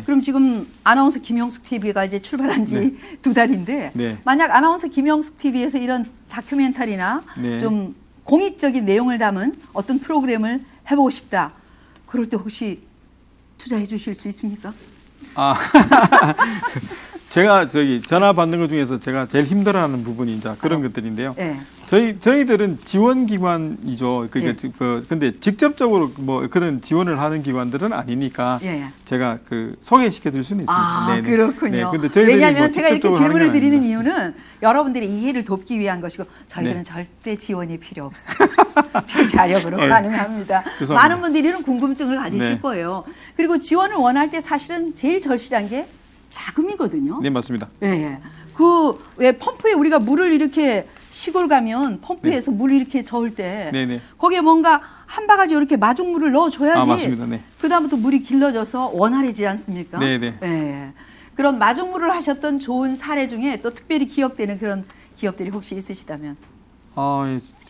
그럼 지금 아나운서 김영숙 TV가 이제 출발한 지 2달인데 만약 아나운서 김영숙 TV에서 이런 다큐멘터리나 좀 공익적인 내용을 담은 어떤 프로그램을 해보고 싶다. 그럴 때 혹시 투자해 주실 수 있습니까? 제가 전화 받는 것 중에서 제가 제일 힘들어하는 부분이 이제 그런 것들인데요. 저희들은 지원기관이죠. 근데 직접적으로 뭐 그런 지원을 하는 기관들은 아니니까 제가 소개시켜 드릴 수는 있습니다. 그렇군요. 근데 왜냐하면 제가 이렇게 질문을 드리는 이유는 여러분들의 이해를 돕기 위한 것이고 저희들은 절대 지원이 필요 없습니다. 제 자력으로 가능합니다. 죄송합니다. 많은 분들이 이런 궁금증을 가지실 거예요. 그리고 지원을 원할 때 사실은 제일 절실한 게 자금이거든요. 네, 맞습니다. 왜 펌프에 우리가 물을 이렇게 시골 가면 펌프에서 물을 이렇게 저을 때 거기에 뭔가 한 바가지 이렇게 마중물을 넣어줘야지. 맞습니다. 그다음부터 물이 길러져서 원활해지지 않습니까? 그런 마중물을 하셨던 좋은 사례 중에 또 특별히 기억되는 그런 기업들이 혹시 있으시다면?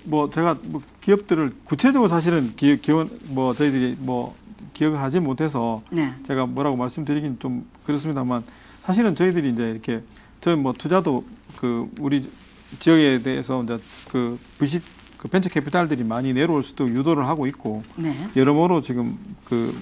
뭐 제가 기업들을 구체적으로 사실은 저희들이 기억을 하지 못해서 제가 뭐라고 말씀드리긴 좀 그렇습니다만 사실은 저희들이 이제 이렇게 투자도 우리 지역에 대해서 이제 부식 벤처 캐피탈들이 많이 내려올 수도 유도를 하고 있고 여러모로 지금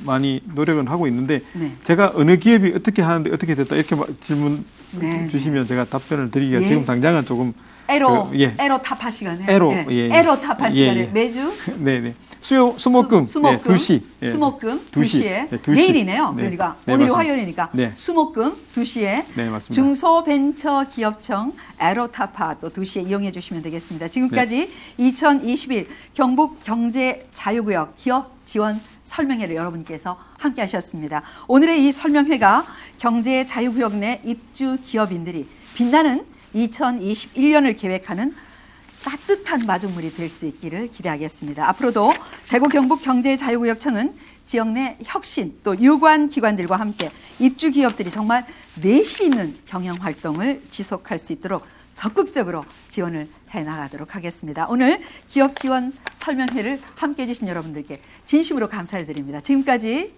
많이 노력은 하고 있는데 제가 어느 기업이 어떻게 하는데 어떻게 됐다 이렇게 질문 네. 주시면 제가 답변을 드리기가 예. 지금 당장은 조금 에로 예. 에로 타파 시간에 에로, 예. 예. 에로 타파 예, 시간에 예. 매주 네네 수목금 수목금 2시 수목금 두 시. 2시에 네, 2시. 내일이네요. 네. 그러니까 네, 오늘이 맞습니다. 화요일이니까 네. 수목금 2시에 네 맞습니다. 중소벤처기업청 에로타파 또 2시에 이용해 주시면 되겠습니다. 지금까지 2021 경북 경제자유구역 기업 지원 설명회를 여러분께서 함께 하셨습니다. 오늘의 이 설명회가 경제자유구역 내 입주 기업인들이 빛나는 2021년을 계획하는 따뜻한 마중물이 될 수 있기를 기대하겠습니다. 앞으로도 대구 경북 경제자유구역청은 지역 내 혁신 또 유관 기관들과 함께 입주 기업들이 정말 내실 있는 경영 활동을 지속할 수 있도록 적극적으로 지원을 해나가도록 하겠습니다. 오늘 기업 지원 설명회를 함께 해주신 여러분들께 진심으로 감사를 드립니다. 지금까지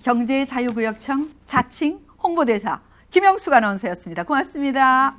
경제자유구역청 자칭 홍보대사 김영숙 아나운서였습니다. 고맙습니다.